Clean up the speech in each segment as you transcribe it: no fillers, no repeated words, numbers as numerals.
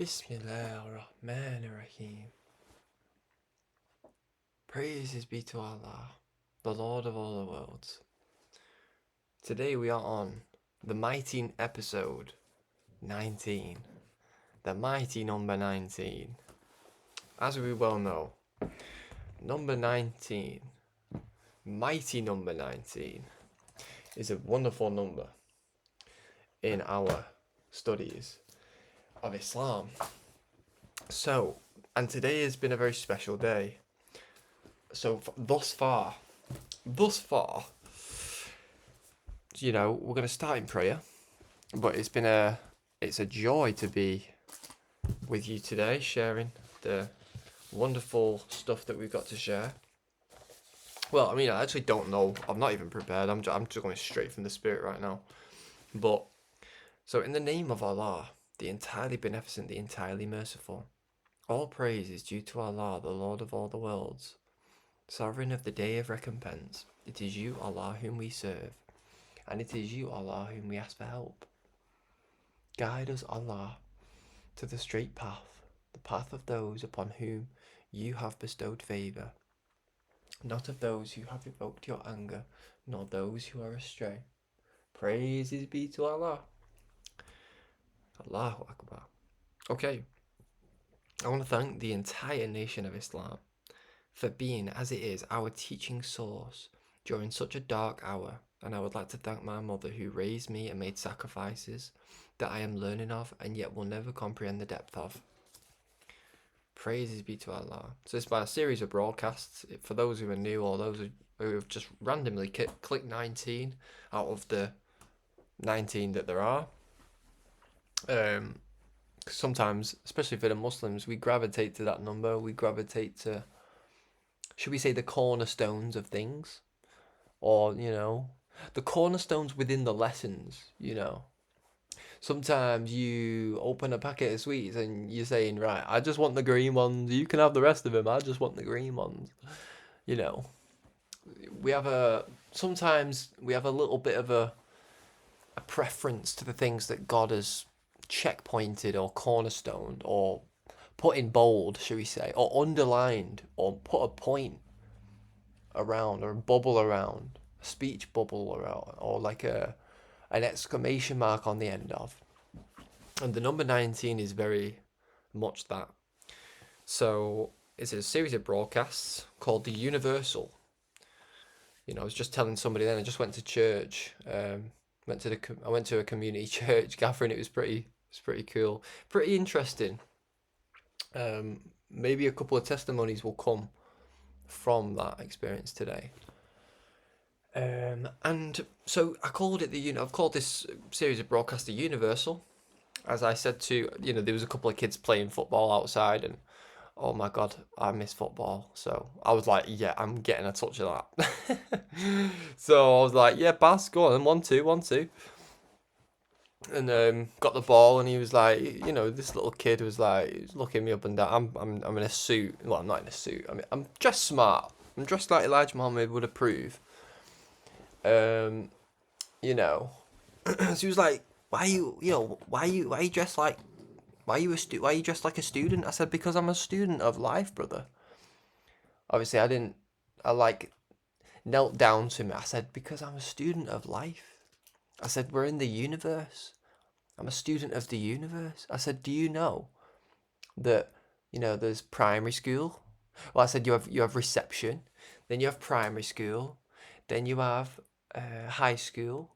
Bismillahirrahmanirrahim. Praises be to Allah, the Lord of all the worlds. Today we are on the mighty episode 19. The mighty number 19. As we well know, number 19, mighty number 19, is a wonderful number in our studies of Islam. So, and today has been a very special day. So thus far, you know, we're going to start in prayer, but it's a joy to be with you today, sharing the wonderful stuff that we've got to share. Well, I mean, I actually don't know. I'm not even prepared. I'm just going straight from the Spirit right now. But, so in the name of Allah, the entirely beneficent, the entirely merciful, all praise is due to Allah, the Lord of all the worlds, sovereign of the day of recompense. It is you, Allah, whom we serve, and it is you, Allah, whom we ask for help. Guide us, Allah, to the straight path, the path of those upon whom you have bestowed favour, not of those who have evoked your anger, nor those who are astray. Praises be to Allah. Allahu Akbar. Okay, I want to thank the entire nation of Islam for being, as it is, our teaching source during such a dark hour, and I would like to thank my mother who raised me and made sacrifices that I am learning of and yet will never comprehend the depth of. Praises be to Allah. So it's by a series of broadcasts. For those who are new or those who have just randomly clicked 19 out of the 19 that there are. Sometimes, especially for the Muslims, we gravitate to that number. We gravitate to, should we say, the cornerstones of things? Or, you know, the cornerstones within the lessons, you know. Sometimes you open a packet of sweets and you're saying, right, I just want the green ones. You can have the rest of them. I just want the green ones. You know, sometimes we have a little bit of a preference to the things that God has checkpointed or cornerstoned or put in bold, shall we say, or underlined or put a point around or a bubble around, a speech bubble around, or like an exclamation mark on the end of. And the number 19 is very much that. So it's a series of broadcasts called The Universal. You know, I was just telling somebody then, I just went to church. I went to a community church gathering. It was pretty cool, pretty interesting. Maybe a couple of testimonies will come from that experience today. And so I called it I've called this series of broadcasts The Universal. As I said to, you know, there was a couple of kids playing football outside and oh my God, I miss football. So I was like, yeah, I'm getting a touch of that. So I was like, yeah, pass, go on, 1-2, 1-2. And got the ball, and he was like, you know, this little kid was like looking me up and down. I'm in a suit. Well, I'm not in a suit. I mean, I'm dressed smart. I'm dressed like Elijah Muhammad would approve. You know, so he was like, why are you dressed like, why are you dressed like a student? I said, because I'm a student of life, brother. Obviously, I knelt down to him. I said, because I'm a student of life. I said, we're in the universe. I'm a student of the universe. I said, do you know that, you know, there's primary school? Well, I said, you have reception, then you have primary school, then you have high school.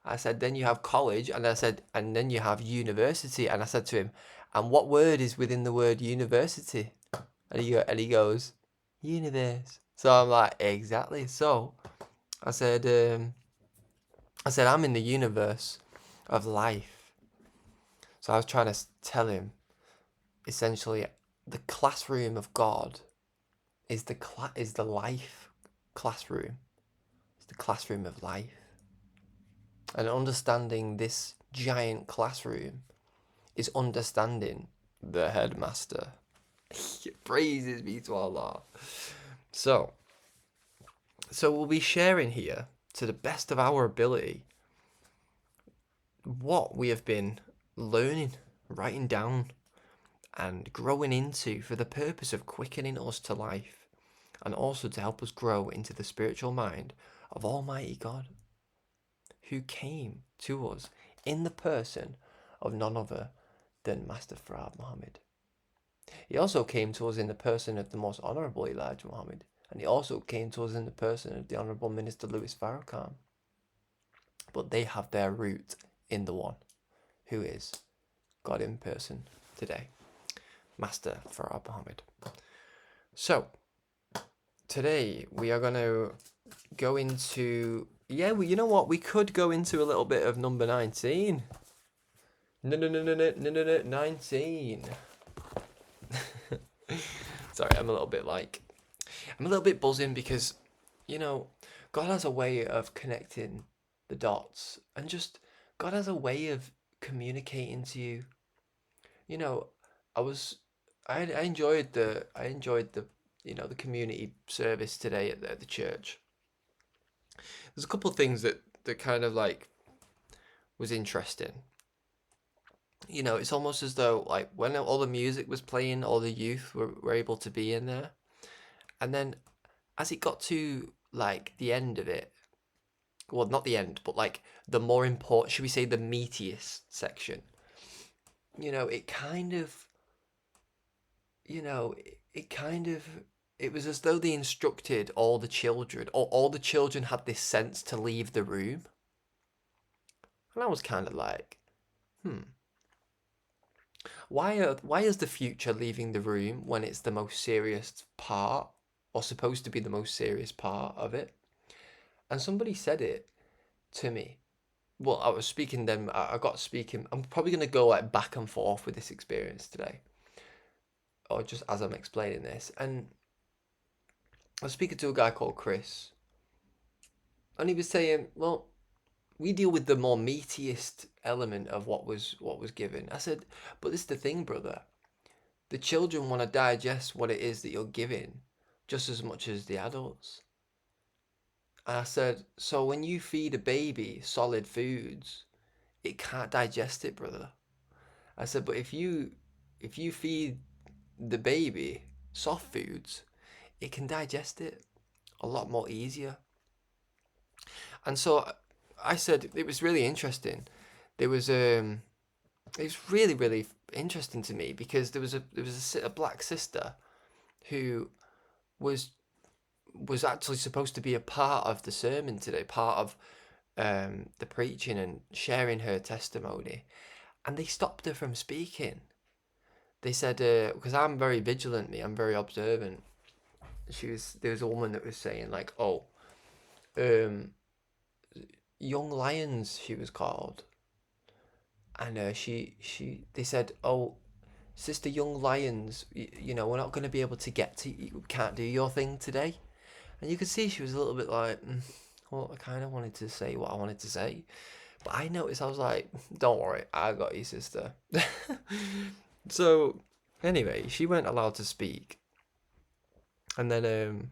I said, then you have college, and I said, and then you have university. And I said to him, and what word is within the word university? And he goes, universe. So I'm like, exactly. So I said, I'm in the universe of life. So I was trying to tell him, essentially, the classroom of God is the life classroom. It's the classroom of life. And understanding this giant classroom is understanding the headmaster. Praises be to Allah. So we'll be sharing here, to the best of our ability, what we have been learning, writing down, and growing into for the purpose of quickening us to life and also to help us grow into the spiritual mind of Almighty God, who came to us in the person of none other than Master Fard Muhammad. He also came to us in the person of the most Honourable Elijah Muhammad, and he also came to us in the person of the Honourable Minister Louis Farrakhan. But they have their root in the one who is God in person today, Master Fard Muhammad. So, today we are going to go into, you know what, we could go into a little bit of number 19. No, 19. Sorry, I'm a little bit buzzing because, God has a way of connecting the dots, and just God has a way of communicating to you. I enjoyed the the community service today at the church. There's a couple of things that kind of like was interesting. It's almost as though like when all the music was playing, all the youth were able to be in there. And then as it got to like the end of it, well, not the end, but like the more important, should we say the meatiest section, it kind of, it was as though they instructed all the children, or all the children had this sense to leave the room. And I was kind of like, why is the future leaving the room when it's the most serious part, or supposed to be the most serious part of it? And somebody said it to me. Well, I was speaking then, I got speaking. I'm probably going to go like back and forth with this experience today, or just as I'm explaining this. And I was speaking to a guy called Chris, and he was saying, well, we deal with the more meatiest element of what was given. I said, but this is the thing, brother. The children want to digest what it is that you're giving just as much as the adults. And I said, so when you feed a baby solid foods, it can't digest it, brother. I said, but if you feed the baby soft foods, it can digest it a lot more easier. And so I said it was really interesting. It was really, really interesting to me because there was a black sister who was actually supposed to be a part of the sermon today, part of the preaching and sharing her testimony, and they stopped her from speaking. They said, because I'm very vigilant, I'm very observant. There was a woman that was saying like, oh, Young Lions, she was called, and they said, oh, Sister Young Lions, we're not going to be able to get to you, can't do your thing today. And you could see she was a little bit like, well, I kind of wanted to say what I wanted to say, but I noticed, I was like, don't worry, I got you, sister. So anyway, she weren't allowed to speak, and then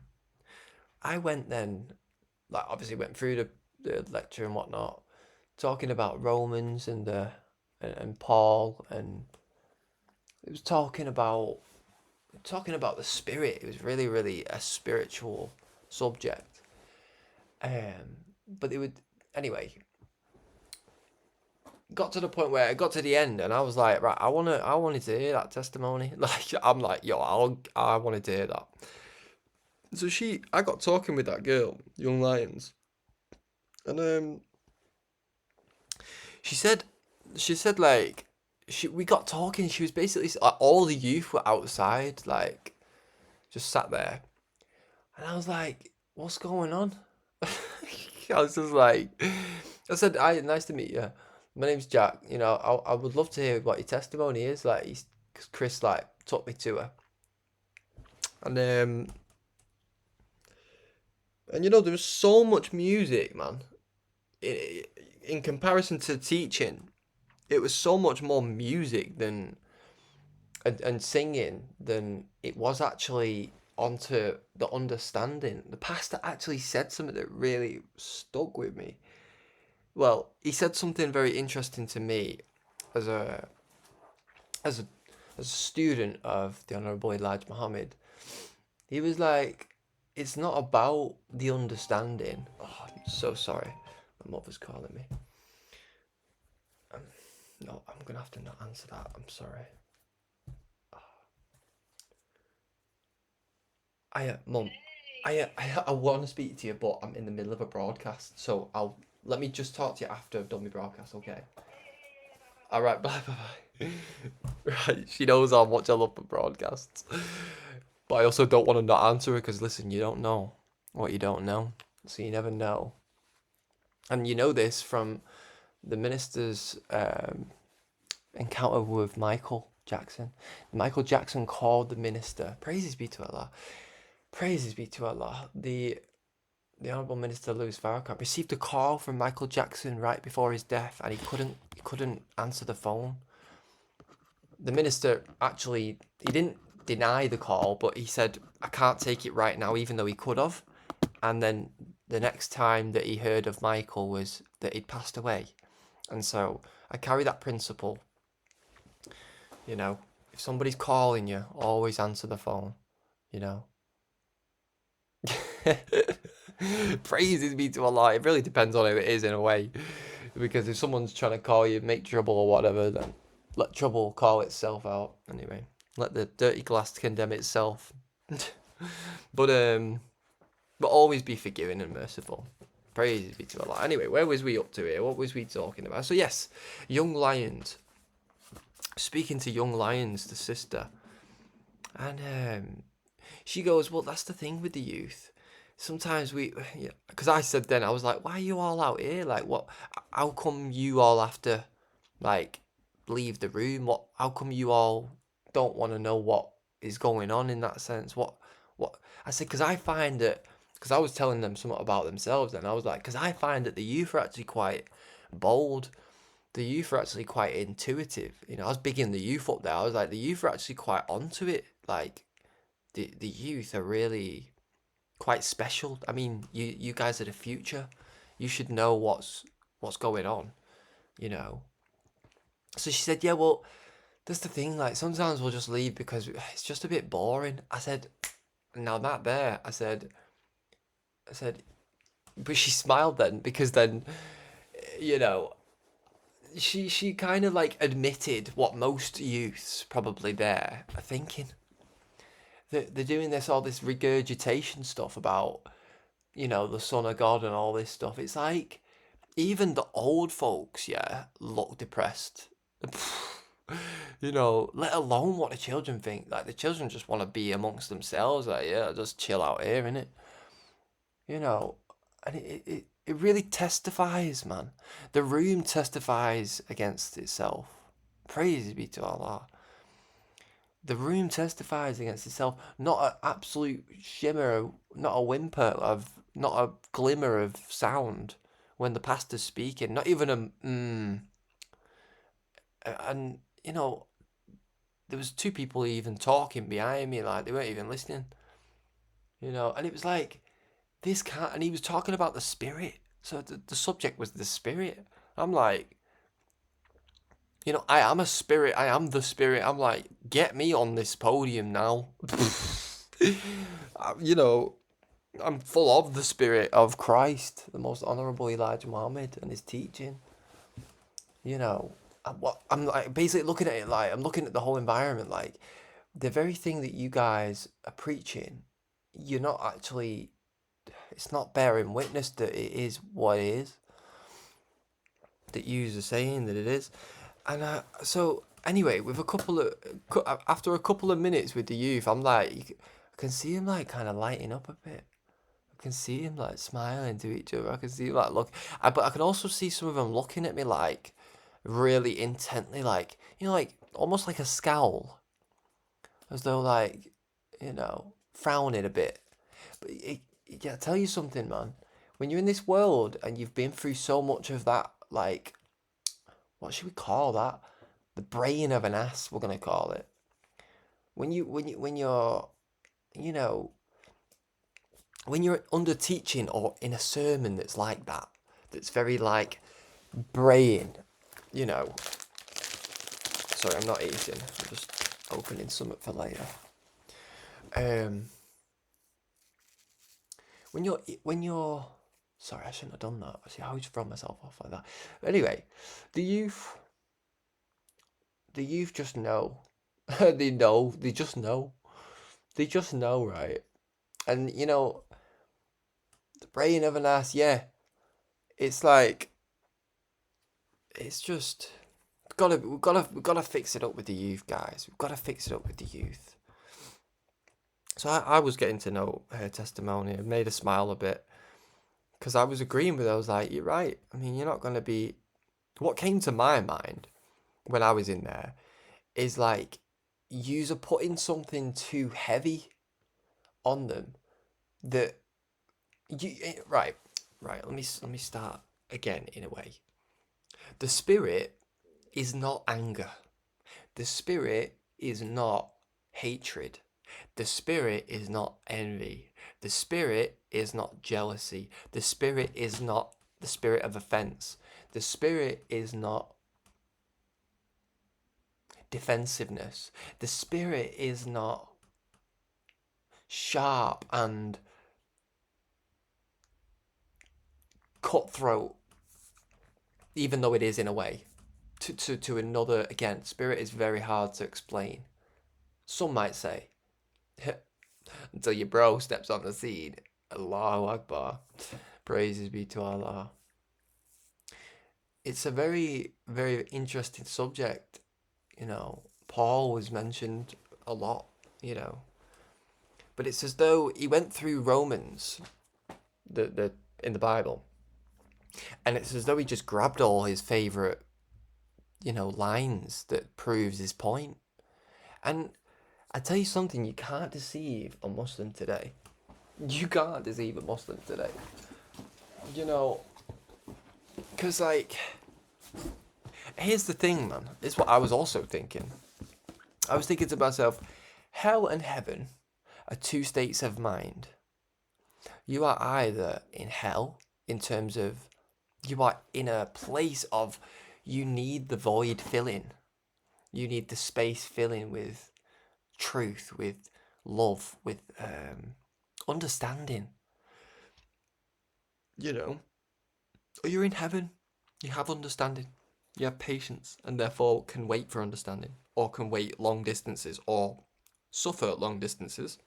I went then, like obviously went through the lecture and whatnot, talking about Romans and Paul, and it was talking about the spirit. It was really, really a spiritual subject. But it would, anyway, got to the point where it got to the end, and I was like, right, I wanted to hear that testimony. Like, I'm like, yo, I wanted to hear that. So I got talking with that girl, Young Lions, and she said like, we got talking. She was basically like, all the youth were outside, like, just sat there, and I was like, what's going on? I was just like, I said, "Hi, nice to meet you. My name's Jack. I would love to hear what your testimony is." Like, Chris like took me to her, and there was so much music, man. In comparison to teaching, it was so much more music than and singing than it was actually onto the understanding. The pastor actually said something that really stuck with me. Well, he said something very interesting to me as a as a student of the Honourable Elijah Muhammad, he was like, it's not about the understanding. Oh, I'm so sorry. My mother's calling me. No, I'm going to have to not answer that. I'm sorry. Mum, I want to speak to you, but I'm in the middle of a broadcast, so let me just talk to you after I've done my broadcast, okay? All right, bye, bye, bye. Right, she knows how much I love the broadcasts, but I also don't want to not answer her because listen, you don't know what you don't know, so you never know, and you know this from the minister's encounter with Michael Jackson. Michael Jackson called the minister. Praises be to Allah. Praises be to Allah. The Honourable Minister Louis Farrakhan received a call from Michael Jackson right before his death, and he couldn't answer the phone. The minister actually he didn't deny the call, but he said I can't take it right now, even though he could have. And then the next time that he heard of Michael was that he'd passed away, and so I carry that principle. You know, if somebody's calling you, always answer the phone. You know. Praises be to Allah. It really depends on who it is in a way, because if someone's trying to call you, make trouble or whatever, then let trouble call itself out. Anyway, let the dirty glass condemn itself. but always be forgiving and merciful. Praises be to Allah. Anyway, where was we up to here? What was we talking about? So yes, young lions. Speaking to young lions, the sister, and she goes, well, that's the thing with the youth. Sometimes because I said then, I was like, why are you all out here? Like, what? How come you all have to, like, leave the room? How come you all don't want to know what is going on in that sense? What? I said, because I find that, because I was telling them something about themselves, and I was like, because I find that the youth are actually quite bold. The youth are actually quite intuitive. You know, I was bigging the youth up there. I was like, the youth are actually quite onto it. Like, the youth are really quite special. I mean, you guys are the future. You should know what's going on, you know. So she said, yeah, well, that's the thing. Like sometimes we'll just leave because it's just a bit boring. I said, now that there, I said, but she smiled then because then, you know, she kind of like admitted what most youths probably there are thinking. They're doing all this regurgitation stuff about, you know, the Son of God and all this stuff. It's like, even the old folks, yeah, look depressed. You know, let alone what the children think. Like, the children just want to be amongst themselves. Like, yeah, just chill out here, innit? You know, and it really testifies, man. The room testifies against itself. Praise be to Allah. The room testifies against itself. Not an absolute shimmer, not a whimper of, not a glimmer of sound when the pastor's speaking. Not even and you know, there was two people even talking behind me, like they weren't even listening. You know, and it was like this cat, and he was talking about the spirit. So the subject was the spirit. I'm like, you know, I am a spirit. I am the spirit. I'm like, get me on this podium now. You know, I'm full of the spirit of Christ, the most honourable Elijah Muhammad and his teaching. You know, I'm like basically looking at it like I'm looking at the whole environment like the very thing that you guys are preaching, you're not actually. It's not bearing witness that it is what it is. That you are saying that it is, and so anyway, with after a couple of minutes with the youth, I'm like, I can see him like kind of lighting up a bit. I can see him like smiling to each other. I can see him like but I can also see some of them looking at me like really intently, like you know, like almost like a scowl, as though like you know frowning a bit. But yeah, I tell you something, man. When you're in this world and you've been through so much of that, like what should we call that? The brain of an ass, we're gonna call it. When you're you know when you're under teaching or in a sermon that's like that, that's very like brain, you know. Sorry, I'm not eating. I'm just opening something for later. When you're sorry, I shouldn't have done that. See, I always throw myself off like that. Anyway, the youth just know. They know. They just know. They just know, right? And you know, the brain of an ass. Yeah, it's like it's just we've gotta fix it up with the youth, guys. We've got to fix it up with the youth. So I was getting to know her testimony. It made her smile a bit because I was agreeing with her. I was like, you're right. I mean, you're not going to be. What came to my mind when I was in there is like, you're putting something too heavy on them that you right. Let me start again in a way. The spirit is not anger. The spirit is not hatred. The spirit is not envy. The spirit is not jealousy. The spirit is not the spirit of offense. The spirit is not defensiveness. The spirit is not sharp and cutthroat, even though it is in a way. To another, again, spirit is very hard to explain. Some might say, until your bro steps on the scene. Allahu Akbar. Praises be to Allah. It's a very, very interesting subject. You know, Paul was mentioned a lot, you know. But it's as though he went through Romans, the in the Bible, and it's as though he just grabbed all his favourite, you know, lines that proves his point. And I tell you something, you can't deceive a Muslim today. You can't deceive a Muslim today. You know, because, like, here's the thing, man. It's what I was also thinking. I was thinking to myself, hell and heaven are two states of mind. You are either in hell, in terms of you are in a place of you need the void filling. You need the space filling with truth, with love, with understanding. You know, or you're in heaven, you have understanding, you have patience, and therefore can wait for understanding, or can wait long distances, or suffer long distances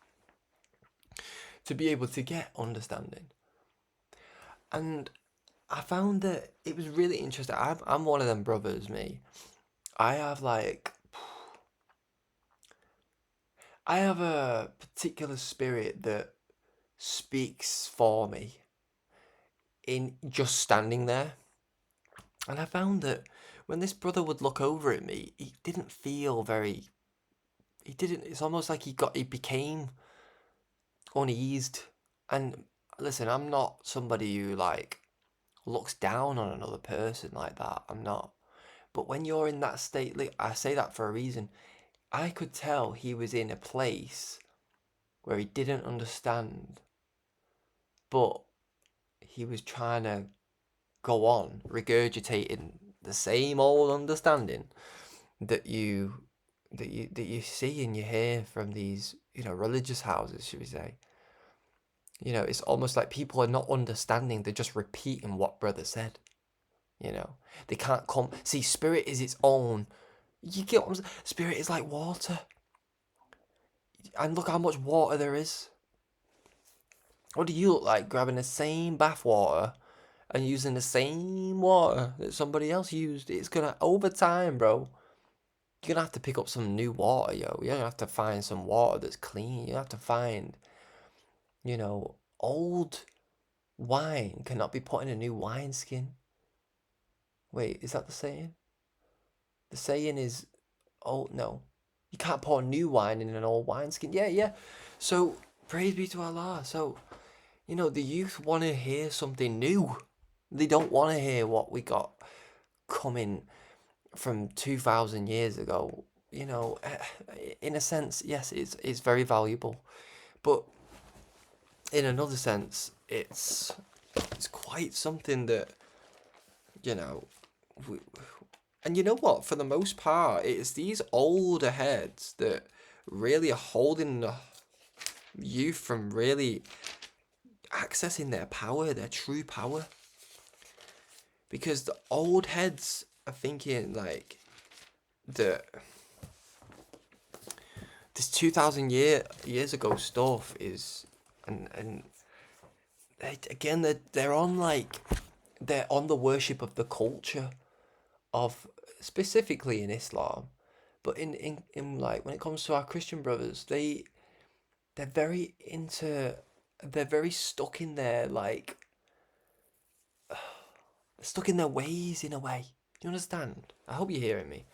to be able to get understanding. And I found that it was really interesting. I'm one of them brothers, me. I have like, I have a particular spirit that speaks for me in just standing there. And I found that when this brother would look over at me, he didn't feel very. He didn't. It's almost like he became uneased. And listen, I'm not somebody who like looks down on another person like that. I'm not. But when you're in that state, like, I say that for a reason. I could tell he was in a place where he didn't understand, but he was trying to go on regurgitating the same old understanding that you see and you hear from these, you know, religious houses, should we say. You know, it's almost like people are not understanding, they're just repeating what brother said. You know, they can't come. See, spirit is its own. You get what I'm saying? Spirit is like water. And look how much water there is. What do you look like grabbing the same bath water and using the same water that somebody else used? It's gonna, over time, bro, you're gonna have to pick up some new water, yo. You're gonna have to find some water that's clean. You have to find, you know, old wine cannot be put in a new wineskin. Wait, is that the saying? The saying is, oh no, you can't pour new wine in an old wineskin. Yeah, yeah. So praise be to Allah. So, you know, the youth want to hear something new. They don't want to hear what we got coming from 2,000 years ago. You know, in a sense, yes, it's very valuable, but in another sense, it's quite something that, you know, And you know what? For the most part, it's these older heads that really are holding the youth from really accessing their power, their true power. Because the old heads are thinking like that this 2,000 years ago stuff is, and again they're on like they're on the worship of the culture of specifically in Islam, but in like when it comes to our Christian brothers, they're very into they're very stuck in their like stuck in their ways in a way. Do you understand? I hope you're hearing me.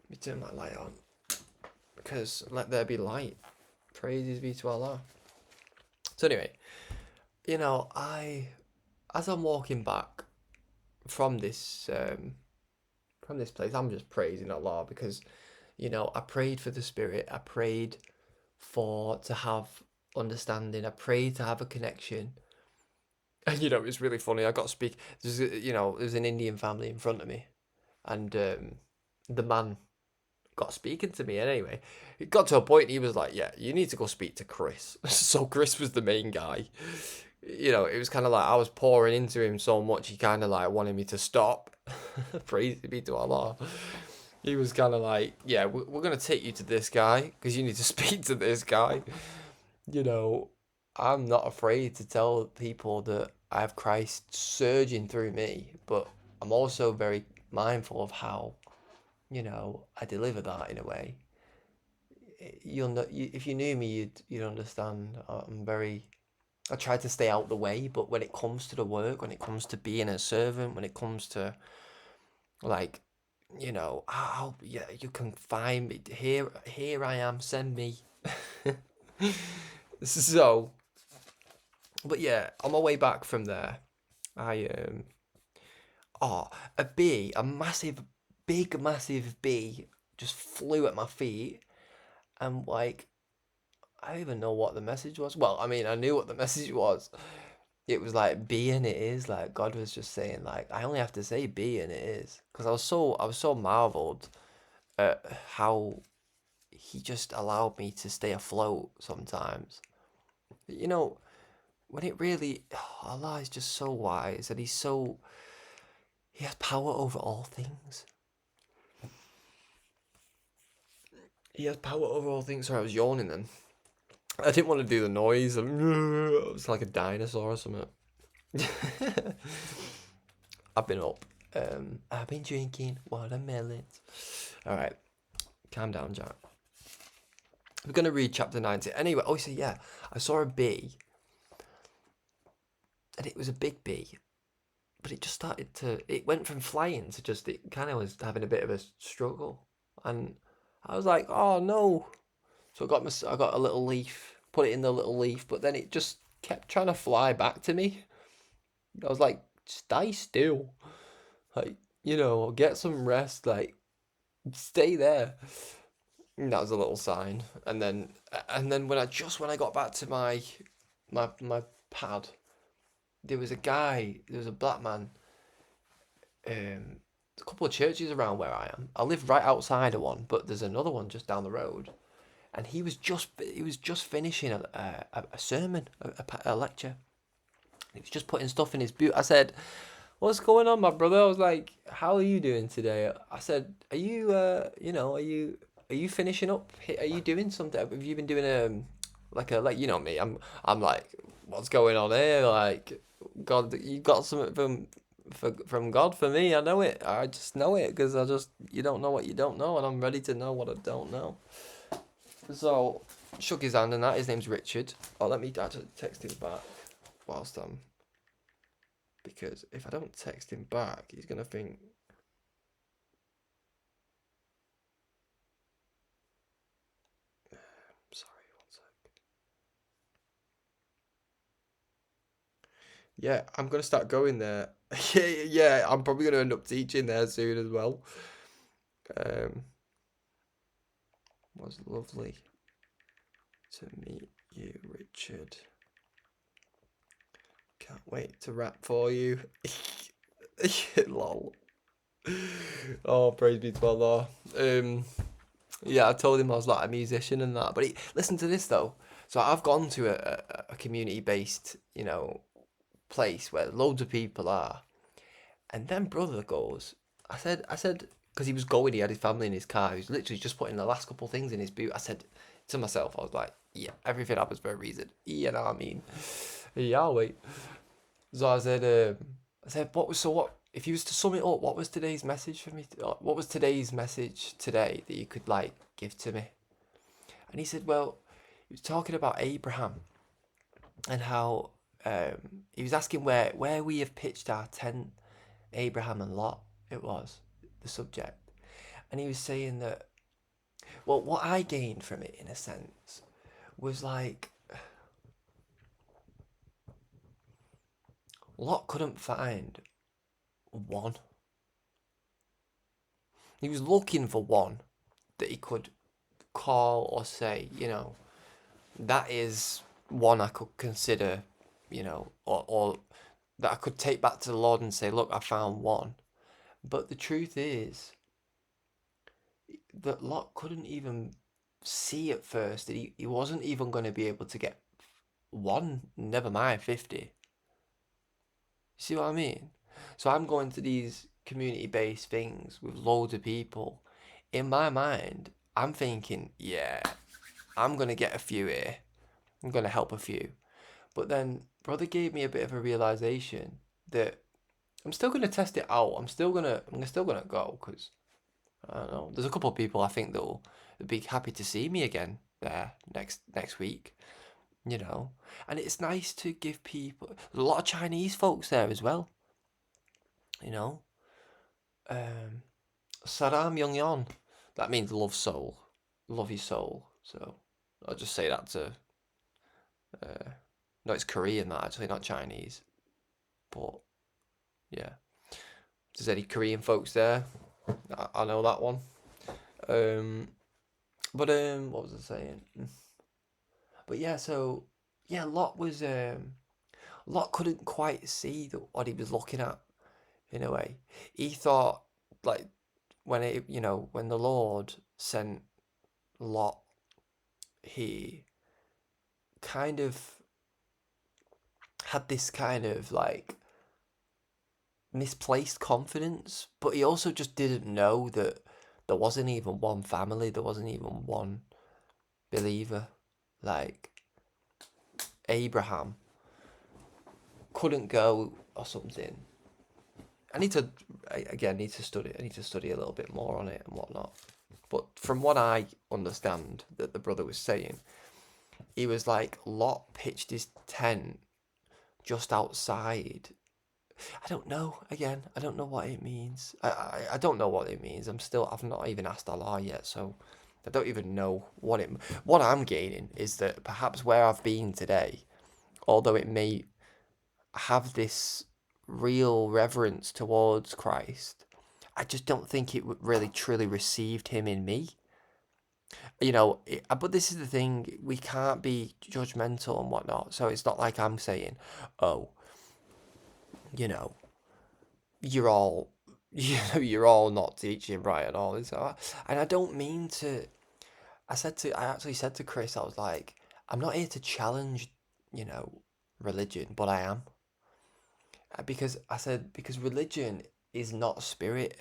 Let me turn my light on because let there be light. Praises be to Allah. So anyway, as I'm walking back from this place, I'm just praising Allah because, I prayed for the spirit. I prayed for to have understanding. I prayed to have a connection. And it's really funny. I got to speak. There's an Indian family in front of me, and the man got speaking to me. And anyway, it got to a point. He was like, "Yeah, you need to go speak to Chris." So Chris was the main guy. It was kind of like I was pouring into him so much. He kind of like wanted me to stop. Praise be to Allah. He was kind of like, "Yeah, we're gonna take you to this guy because you need to speak to this guy." You know, I'm not afraid to tell people that I have Christ surging through me, but I'm also very mindful of how, I deliver that in a way. You'll know, if you knew me, you'd understand. I try to stay out the way, but when it comes to the work, when it comes to being a servant, when it comes to like, how yeah, you can find me here. Here I am. Send me. So, but yeah, on my way back from there, I oh, a bee, a massive, big, massive bee just flew at my feet, and like I don't even know what the message was. Well, I mean, I knew what the message was. It was like be and it is. Like God was just saying, like I only have to say be and it is, because I was so marveled at how He just allowed me to stay afloat sometimes. You know, when it really, Allah is just so wise, and He has power over all things. He has power over all things. Sorry, I was yawning then. I didn't want to do the noise. It's like a dinosaur or something. I've been up. I've been drinking watermelons. All right, calm down, Jack. We're gonna read chapter 90 anyway. Oh, so yeah, I saw a bee, and it was a big bee, but it just started to. It went from flying to just. It kind of was having a bit of a struggle, and I was like, oh no. So I got a little leaf, put it in the little leaf, but then it just kept trying to fly back to me. I was like, stay still. Like, get some rest, like stay there. And that was a little sign. And then when I got back to my pad, there was a black man, a couple of churches around where I am. I live right outside of one, but there's another one just down the road. And he was just finishing a sermon, a lecture. He was just putting stuff in his boot. I said, "What's going on, my brother?" I was like, "How are you doing today?" I said, "Are you, are you finishing up? Are you doing something? Have you been doing like you know me? I'm like, what's going on here? Like, God, you got something from God for me? I know it. I just know it because you don't know what you don't know, and I'm ready to know what I don't know." So, shook his hand and that. His name's Richard. Oh, let me actually text him back whilst I'm. Because if I don't text him back, he's going to think. Sorry, one sec. Yeah, I'm going to start going there. yeah, I'm probably going to end up teaching there soon as well. Was lovely to meet you, Richard. Can't wait to rap for you. Lol. Oh, praise be to Allah. Yeah, I told him I was like a musician and that. But listen to this though. So I've gone to a community-based, place where loads of people are, and then brother goes. I said, because he was going, he had his family in his car. He was literally just putting the last couple things in his boot. I said to myself, I was like, yeah, everything happens for a reason. You know what I mean? Yeah, wait. So I said, what? If you was to sum it up, what was today's message for me? What was today's message today that you could like give to me? And he said, well, he was talking about Abraham and how he was asking where we have pitched our tent, Abraham and Lot. It was the subject, and he was saying that. Well, what I gained from it, in a sense, was like Lot couldn't find one. He was looking for one that he could call or say, that is one I could consider, or that I could take back to the Lord and say, look, I found one. But the truth is that Lot couldn't even see at first that he wasn't even going to be able to get one, never mind 50. See what I mean? So I'm going to these community-based things with loads of people. In my mind, I'm thinking, yeah, I'm going to get a few here. I'm going to help a few. But then brother gave me a bit of a realization that I'm still going to test it out. I'm still going to go because I don't know. There's a couple of people I think that'll be happy to see me again there next week, And it's nice to give people. There's a lot of Chinese folks there as well, you know. Um, Saram Young Yon. That means love soul, love your soul. So I'll just say that to. No, it's Korean that actually, not Chinese. But yeah, if there's any Korean folks there, I know that one. Um, but what was I saying? But yeah, so yeah, Lot couldn't quite see what he was looking at in a way. He thought like when the Lord sent Lot, he kind of had this kind of like misplaced confidence, but he also just didn't know that there wasn't even one family, there wasn't even one believer. Like Abraham couldn't go or something. I need to need to study. I need to study a little bit more on it and whatnot. But from what I understand that the brother was saying, he was like Lot pitched his tent just outside. I don't know. Again, I don't know what it means. I don't know what it means. I've not even asked Allah yet, so I don't even know what it. What I'm gaining is that perhaps where I've been today, although it may have this real reverence towards Christ, I just don't think it really truly received him in me. But this is the thing, we can't be judgmental and whatnot. So it's not like I'm saying, oh, you know, you're all, you're all not teaching right and all this. And I don't mean to. I actually said to Chris, I was like, I'm not here to challenge, you know, religion, but I am. Because I said, because religion is not spirit,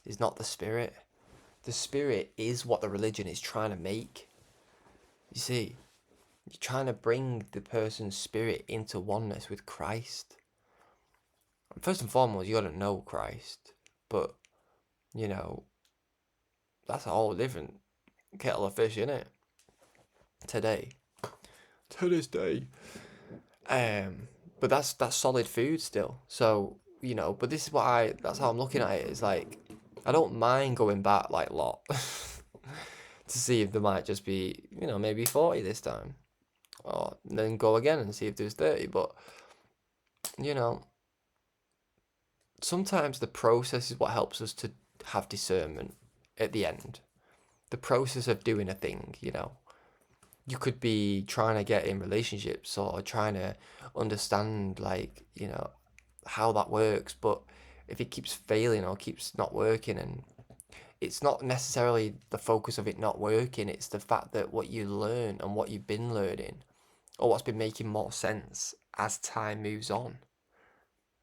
is not the spirit. The spirit is what the religion is trying to make. You see, you're trying to bring the person's spirit into oneness with Christ. First and foremost, you gotta know Christ. But, you know, that's a whole different kettle of fish, innit? Today. To this day. But that's solid food still. So, but this is that's how I'm looking at it. It's like, I don't mind going back like Lot to see if there might just be, maybe 40 this time. Or then go again and see if there's 30. But, you know, sometimes the process is what helps us to have discernment at the end. The process of doing a thing, You could be trying to get in relationships or trying to understand, like, how that works. But if it keeps failing or keeps not working, and it's not necessarily the focus of it not working, it's the fact that what you learn and what you've been learning, or what's been making more sense as time moves on.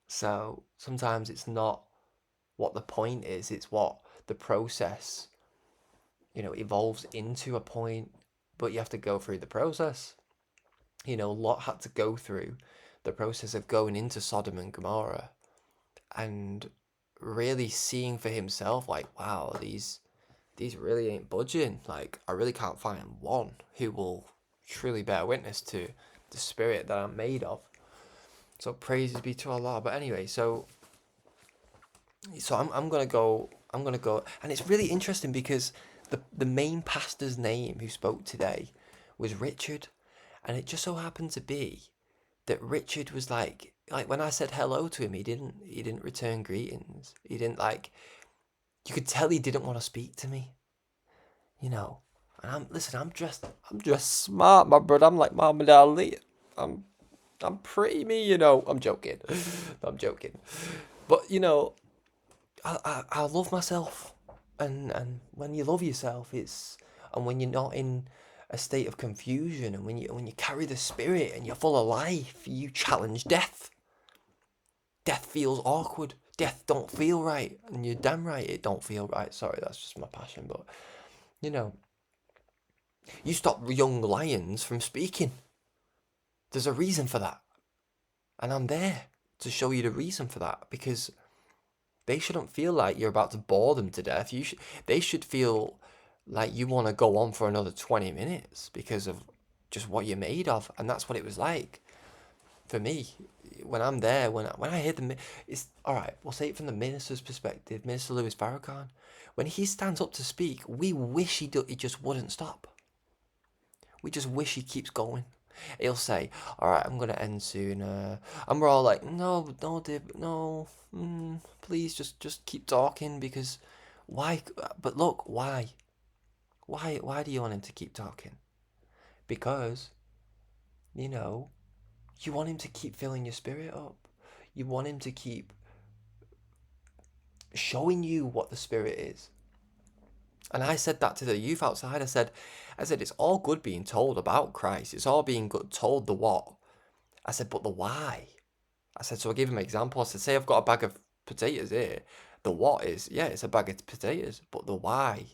So sometimes it's not what the point is, it's what the process, evolves into a point, but you have to go through the process. Lot had to go through the process of going into Sodom and Gomorrah and really seeing for himself, like, wow, these really ain't budging. Like, I really can't find one who will truly bear witness to the spirit that I'm made of. So praises be to Allah. But anyway, so I'm gonna go, and it's really interesting because the main pastor's name who spoke today was Richard, and it just so happened to be that Richard was like when I said hello to him, he didn't return greetings. He didn't, like, you could tell he didn't want to speak to me, And I'm dressed smart, my brother. I'm like Muhammad Ali. I'm pretty me, I'm joking. I'm joking. But I love myself, and when you love yourself, and when you're not in a state of confusion, and when you carry the spirit and you're full of life, you challenge death. Death feels awkward. Death don't feel right, and you're damn right it don't feel right. Sorry, that's just my passion, but you stop young lions from speaking. There's a reason for that, and I'm there to show you the reason for that, because they shouldn't feel like you're about to bore them to death. They should feel like you want to go on for another 20 minutes because of just what you're made of. And that's what it was like for me. When I'm there, when I hear it's all right. We'll say it from the minister's perspective, Minister Louis Farrakhan. When he stands up to speak, we wish he just wouldn't stop. We just wish he keeps going. He'll say, all right, I'm going to end soon. And we're all like, no, Dib, no, please just keep talking, because why? But look, why? Why do you want him to keep talking? Because, you want him to keep filling your spirit up. You want him to keep showing you what the spirit is. And I said that to the youth outside. I said, it's all good being told about Christ. It's all being good told the what. I said, but the why. I said, so I gave him an example. I said, say I've got a bag of potatoes here. The what is, yeah, it's a bag of potatoes. But the why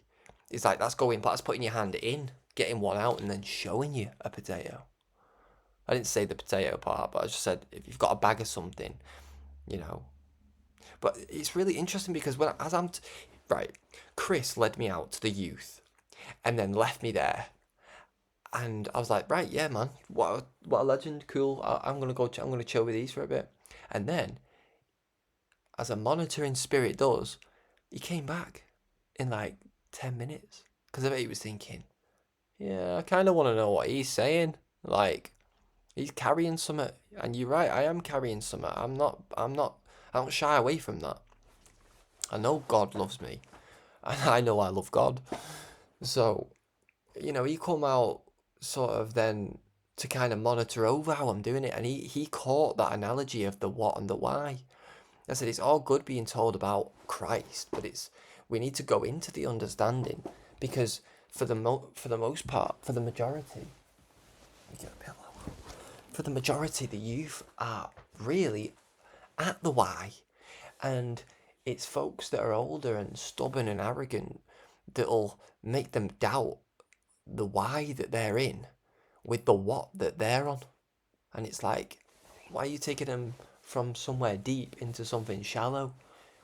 is like, that's putting your hand in, getting one out, and then showing you a potato. I didn't say the potato part, but I just said, if you've got a bag of something, But it's really interesting because right, Chris led me out to the youth and then left me there. And I was like, right, yeah, man, what a legend, cool. I'm gonna chill with these for a bit. And then, as a monitoring spirit does, he came back in like 10 minutes. Because I bet he was thinking, yeah, I kind of want to know what he's saying. Like, he's carrying something. And you're right, I am carrying something. I don't shy away from that. I know God loves me. And I know I love God. So, he come out sort of then to kind of monitor over how I'm doing it. And he caught that analogy of the what and the why. I said, it's all good being told about Christ, but we need to go into the understanding, because for the most part, for the majority, the youth are really at the why, and it's folks that are older and stubborn and arrogant that'll make them doubt the why that they're in with the what that they're on. And it's like, why are you taking them from somewhere deep into something shallow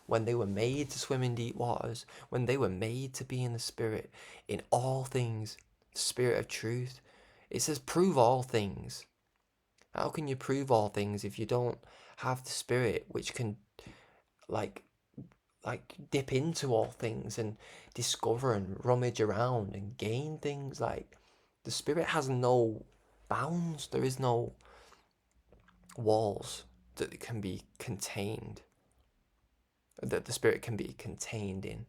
when they were made to swim in deep waters, when they were made to be in the spirit, in all things, the spirit of truth? It says, prove all things. How can you prove all things if you don't have the spirit which can like dip into all things and discover and rummage around and gain things? Like, the spirit has no bounds. There is no walls that can be contained, that the spirit can be contained in,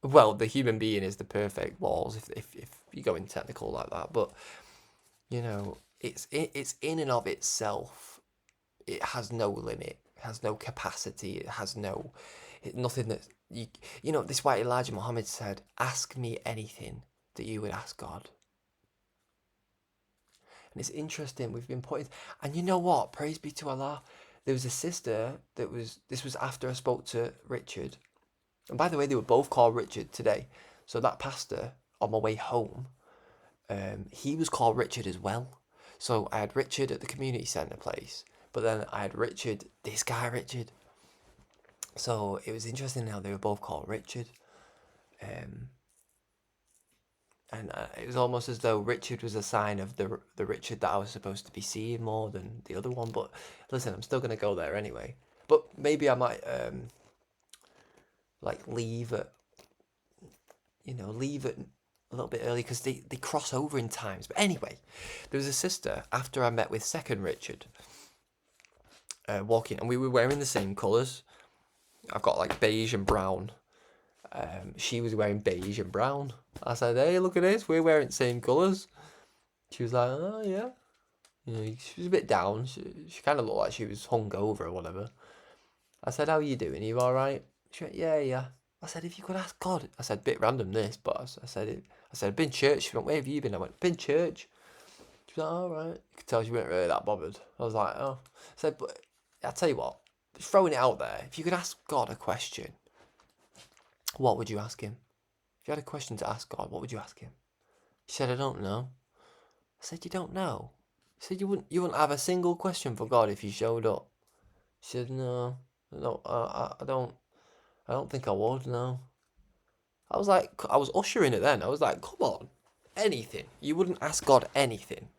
Well, the human being is the perfect walls if you go in technical like that, but it's in and of itself. It has no limit. has no capacity. It has nothing that you know. This is why Elijah Muhammad said, "Ask me anything that you would ask God." And it's interesting. We've been putting, and you know what? Praise be to Allah. There was a sister that was. This was after I spoke to Richard. And by the way, they were both called Richard today. So that pastor on my way home, he was called Richard as well. So I had Richard at the community centre place, but then I had Richard, this guy Richard. So it was interesting how they were both called Richard. And it was almost as though Richard was a sign of the Richard that I was supposed to be seeing more than the other one. But listen, I'm still going to go there anyway. But maybe I might like leave at a little bit early because they cross over in times. But anyway, there was a sister after I met with second Richard walking, and we were wearing the same colours. I've got like beige and brown. She was wearing beige and brown. I said, "Hey, look at this. We're wearing the same colours." She was like, "Oh yeah." You know, she was a bit down. She kind of looked like she was hungover or whatever. I said, "How are you doing? Are you all right?" She went, "Yeah, yeah." I said, "If you could ask God." I said, "Bit random this, but I said, I've been church." She went, "Where have you been?" I went, "Been church." She was like, "All right." You could tell she wasn't really that bothered. I was like, "Oh." I said, "But I'll tell you what, just throwing it out there, if you could ask God a question, what would you ask him? If you had a question to ask God, what would you ask him?" She said, "I don't know." I said, "You don't know?" She said, You wouldn't have a single question for God if you showed up." She said, "No, no, I don't think I would, no." I was like, I was ushering it then. I was like, "Come on, anything. You wouldn't ask God anything."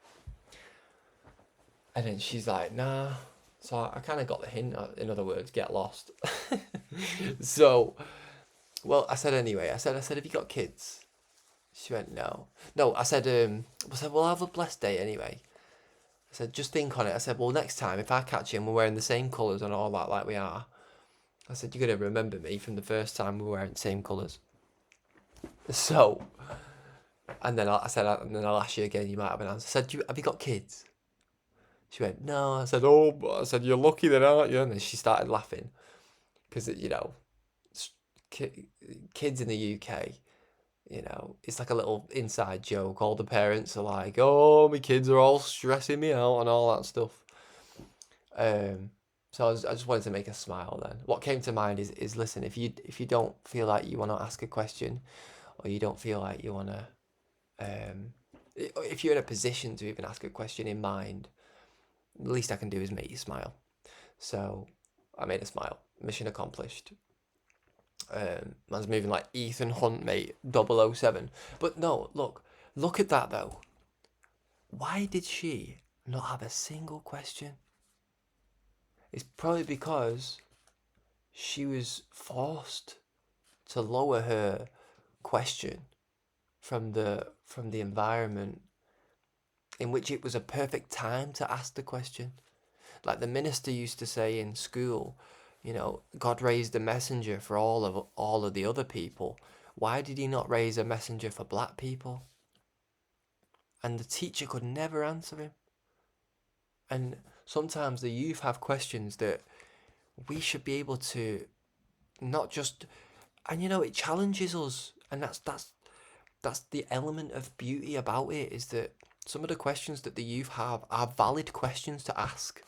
And then she's like, "Nah." So I kind of got the hint. In other words, get lost. So, well, I said anyway. I said, "Have you got kids?" She went, "No." No, I said, "Well, have a blessed day anyway." I said, "Just think on it." I said, "Well, next time if I catch you and we're wearing the same colours and all that like we are," I said, "you're gonna remember me from the first time we were wearing the same colours." So, and then I said, "And then I'll ask you again. You might have an answer." I said, "Have you got kids?" She went, "No." I said, "Oh," but I said, "You're lucky then, aren't you?" And then she started laughing because kids in the UK, it's like a little inside joke. All the parents are like, "Oh, my kids are all stressing me out," and all that stuff. So I just wanted to make a smile then. What came to mind is listen, if you don't feel like you want to ask a question, or you don't feel like you want to, if you're in a position to even ask a question in mind, the least I can do is make you smile. So I made a smile. Mission accomplished. Man's moving like Ethan Hunt, mate, 007. But no, look at that though. Why did she not have a single question? It's probably because she was forced to lower her question from the environment in which it was a perfect time to ask the question. Like the minister used to say in school, God raised a messenger for all of the other people. Why did he not raise a messenger for black people? And the teacher could never answer him. And sometimes the youth have questions that we should be able to not just, and it challenges us, and that's the element of beauty about it, is that some of the questions that the youth have are valid questions to ask.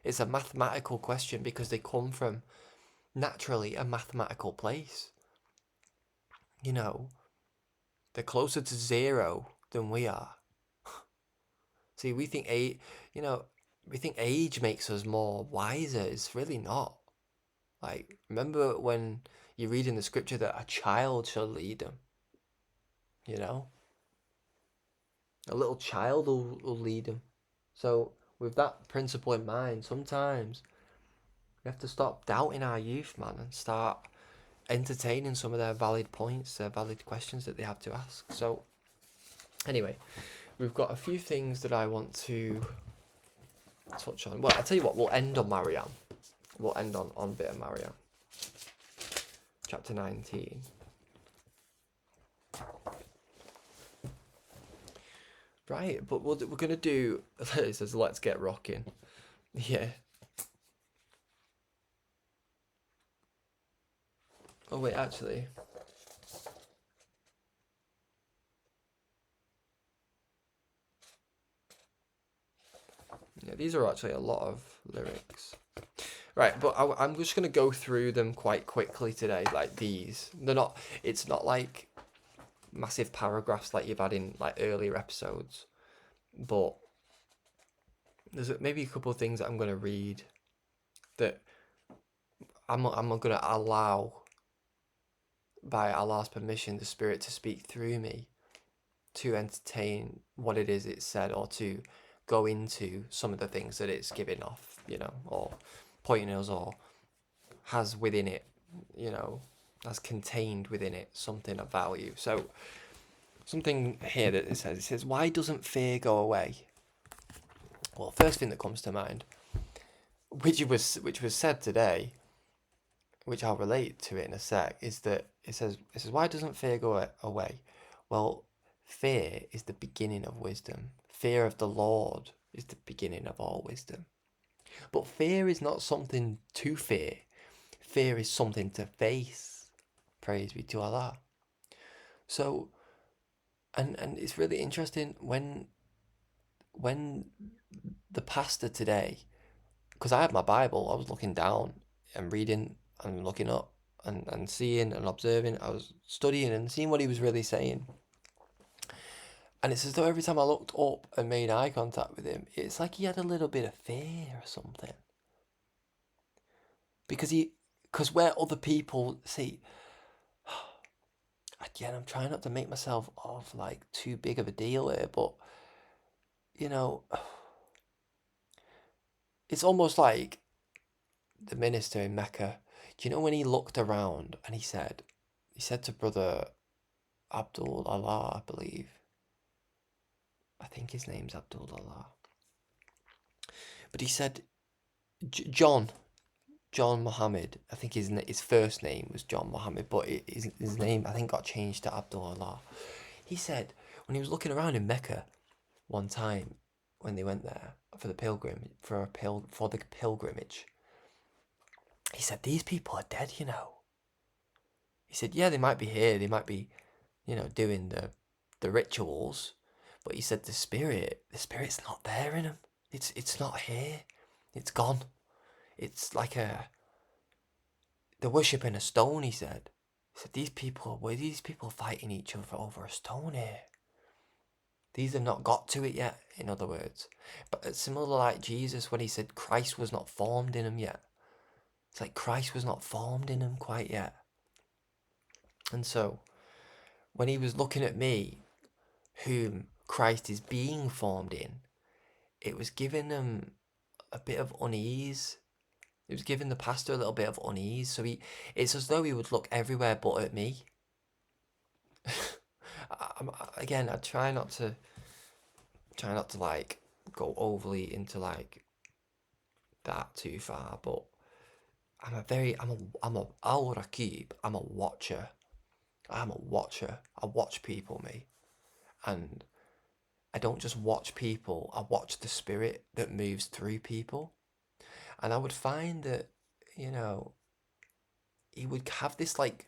It's a mathematical question because they come from naturally a mathematical place. They're closer to zero than we are. See, we think age makes us more wiser. It's really not. Like, remember when you read in the scripture that a child shall lead them? A little child will lead them. So, with that principle in mind, sometimes we have to stop doubting our youth, man, and start entertaining some of their valid points, their valid questions that they have to ask. So, anyway, we've got a few things that I want to touch on. Well, I'll tell you what, we'll end on Mariam. We'll end on a bit of Mariam. Chapter 19. Right, but we're going to do... It says, let's get rocking. Yeah. wait, actually. Yeah, these are actually a lot of lyrics. Right, but I'm just going to go through them quite quickly today, like these. They're not, it's not like massive paragraphs like you've had in like earlier episodes, but there's maybe a couple of things that I'm going to read that I'm going to allow, by Allah's permission, the Spirit to speak through me to entertain what it is it said, or to go into some of the things that it's giving off, you know, or pointing us, or has within it, you know, has contained within it something of value. So something here that it says, why doesn't fear go away? Well, first thing that comes to mind, which was said today, which I'll relate to it in a sec, is that it says why doesn't fear go away? Well, fear is the beginning of wisdom. Fear of the Lord is the beginning of all wisdom. But fear is not something to fear. Fear is something to face. Praise be to Allah. So, and it's really interesting when the pastor today, because I had my Bible, I was looking down and reading and looking up and seeing and observing. I was studying and seeing what he was really saying. And it's as though every time I looked up and made eye contact with him, it's like he had a little bit of fear or something. Because where other people see, again, I'm trying not to make myself of like too big of a deal here, but you know, it's almost like the minister in Mecca. Do you know when he looked around and he said to Brother Abdul Allah, I believe. I think his name's Abdul Allah. But he said, John Muhammad. I think his first name was John Muhammad, but his name I think got changed to Abdul Allah. He said when he was looking around in Mecca one time when they went there for the pilgrimage, he said these people are dead, you know. He said, yeah, they might be here, they might be, you know, doing the rituals, but he said the spirit's not there in them. It's not here. It's gone. It's like they're worshipping a stone. He said these people fighting each other over a stone here. These have not got to it yet. In other words, but it's similar like Jesus when he said Christ was not formed in him yet. It's like Christ was not formed in him quite yet. And so, when he was looking at me, whom Christ is being formed in, it was giving him a bit of unease. It was giving the pastor a little bit of unease. So it's as though he would look everywhere but at me. I try not to like go overly into like that too far, but I'm a al-Raqib. I'm a watcher. I watch people, me. And I don't just watch people, I watch the spirit that moves through people. And I would find that, you know, he would have this like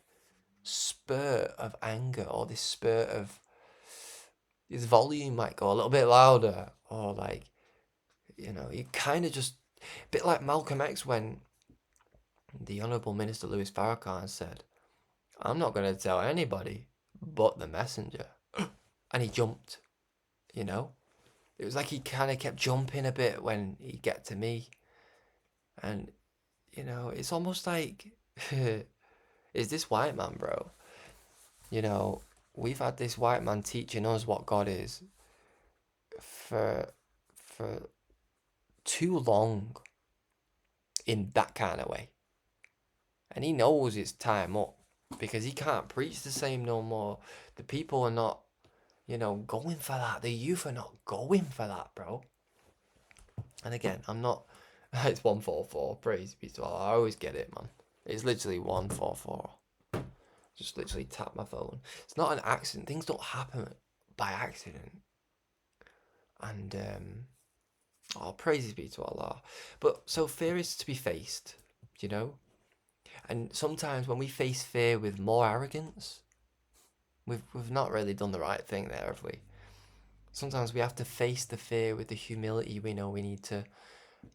spurt of anger, or this spurt of his volume might go a little bit louder, or like, you know, he kind of just a bit like Malcolm X when the Honourable Minister Louis Farrakhan said, I'm not going to tell anybody but the messenger. And he jumped, you know. It was like he kind of kept jumping a bit when he'd get to me. And, you know, it's almost like, is this white man, bro? You know, we've had this white man teaching us what God is for too long in that kind of way. And he knows it's time up because he can't preach the same no more. The people are not, you know, going for that. The youth are not going for that, bro. And again, I'm not. It's 144. Praise be to Allah. I always get it, man. It's literally 144. Just literally tap my phone. It's not an accident. Things don't happen by accident. And praises be to Allah. But so fear is to be faced, you know. And sometimes when we face fear with more arrogance, we've not really done the right thing there, have we? Sometimes we have to face the fear with the humility we know we need to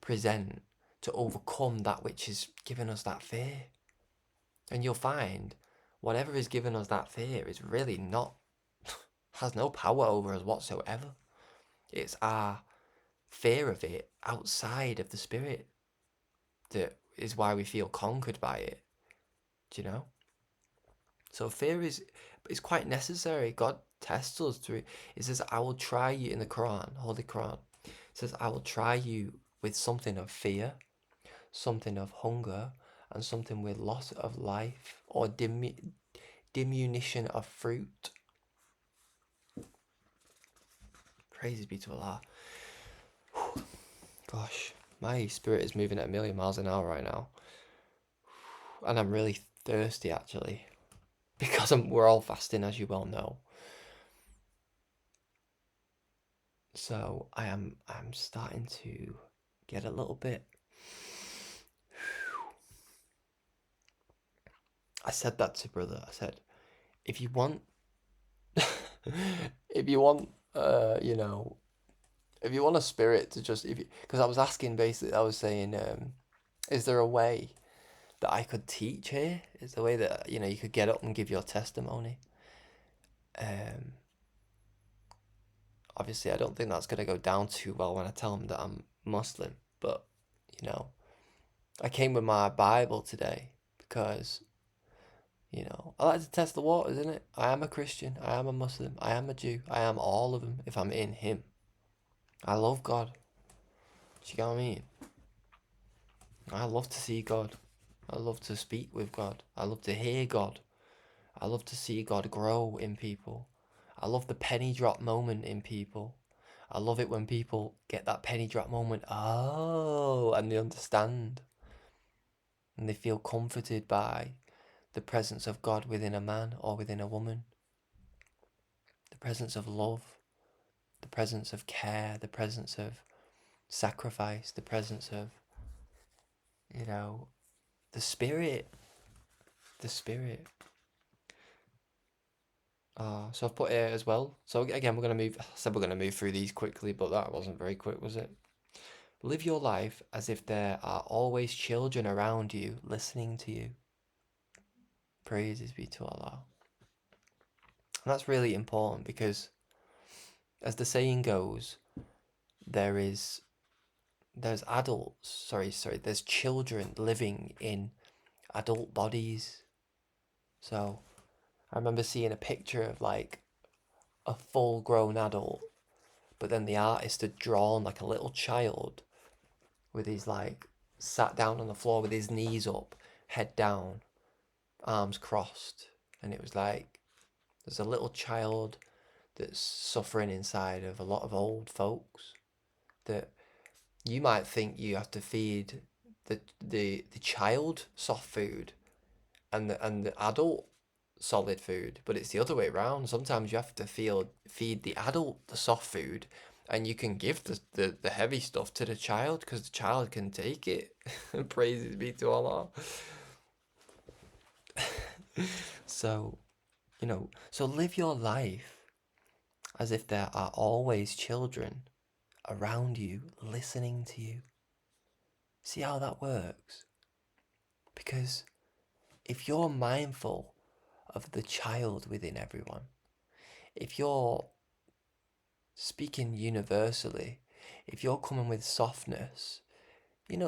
present to overcome that which is giving us that fear. And you'll find whatever is giving us that fear is really not, has no power over us whatsoever. It's our fear of it outside of the spirit that is why we feel conquered by it. Do you know? So fear is quite necessary. God tests us through. It says, "I will try you," in the Quran, Holy Quran. It says, "I will try you with something of fear, something of hunger, and something with loss of life or diminution of fruit." Praises be to Allah. Gosh, my spirit is moving at a million miles an hour right now, and I'm really thirsty actually, because we're all fasting, as you well know. So I'm starting to get a little bit. I said that to brother. I said, if you want, if you want, if you want a spirit to just, because I was asking basically, I was saying, is there a way that I could teach here? Is there a way that you could get up and give your testimony? Obviously, I don't think that's gonna go down too well when I tell them that I'm Muslim, but I came with my Bible today because I like to test the waters, isn't it? I am a Christian, I am a Muslim, I am a Jew, I am all of them if I'm in Him. I love God. Do you get what I mean? I love to see God. I love to speak with God. I love to hear God. I love to see God grow in people. I love the penny drop moment in people. I love it when people get that penny drop moment, and they understand. And they feel comforted by the presence of God within a man or within a woman. The presence of love, the presence of care, the presence of sacrifice, the presence of, the spirit. The spirit. So I've put here as well. So again, we're going to move. I said we're going to move through these quickly, but that wasn't very quick, was it? Live your life as if there are always children around you listening to you. Praises be to Allah. And that's really important because, as the saying goes, there's children living in adult bodies. So I remember seeing a picture of like a full grown adult, but then the artist had drawn like a little child with his like sat down on the floor with his knees up, head down, arms crossed, and it was like there's a little child that's suffering inside of a lot of old folks that you might think you have to feed the child soft food and the adult solid food, but it's the other way around. Sometimes you have to feed the adult the soft food, and you can give the heavy stuff to the child because the child can take it. Praises be to Allah. So, so live your life as if there are always children around you listening to you. See how that works? Because if you're mindful of the child within everyone, if you're speaking universally, if you're coming with softness,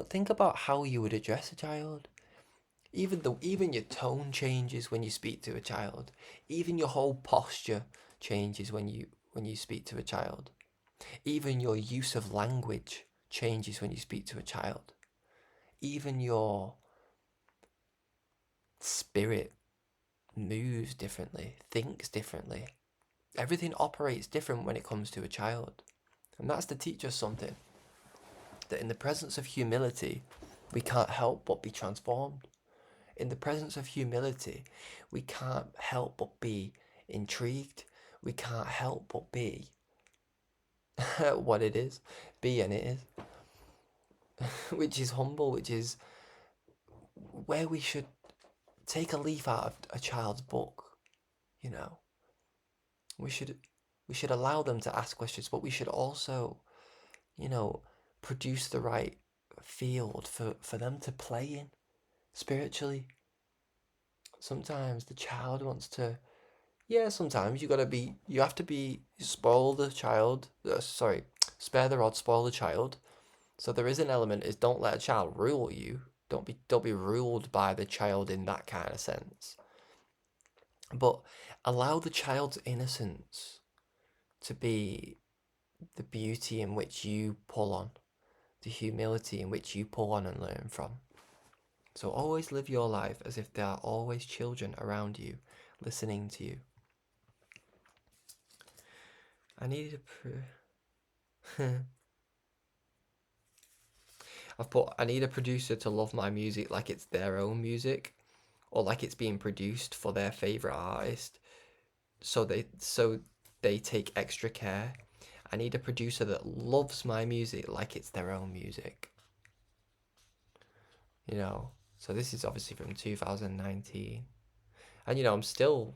think about how you would address a child. Even your tone changes when you speak to a child. Even your whole posture changes when you speak to a child. Even your use of language changes when you speak to a child. Even your spirit moves differently, thinks differently. Everything operates different when it comes to a child. And that's to teach us something. That in the presence of humility, we can't help but be transformed. In the presence of humility, we can't help but be intrigued. We can't help but be what it is. Be and it is. Which is humble, which is where we should take a leaf out of a child's book. You know, we should allow them to ask questions, but we should also, you know, produce the right field for them to play in spiritually. Sometimes the child wants to, yeah, sometimes you have to be, spoil the child, spare the rod, spoil the child. So there is an element is don't let a child rule you. Don't be ruled by the child in that kind of sense. But allow the child's innocence to be the beauty in which you pull on, the humility in which you pull on and learn from. So always live your life as if there are always children around you, listening to you. I need I need a producer to love my music like it's their own music, or like it's being produced for their favorite artist. So they take extra care. I need a producer that loves my music like it's their own music. You know, so this is obviously from 2019. And you know, I'm still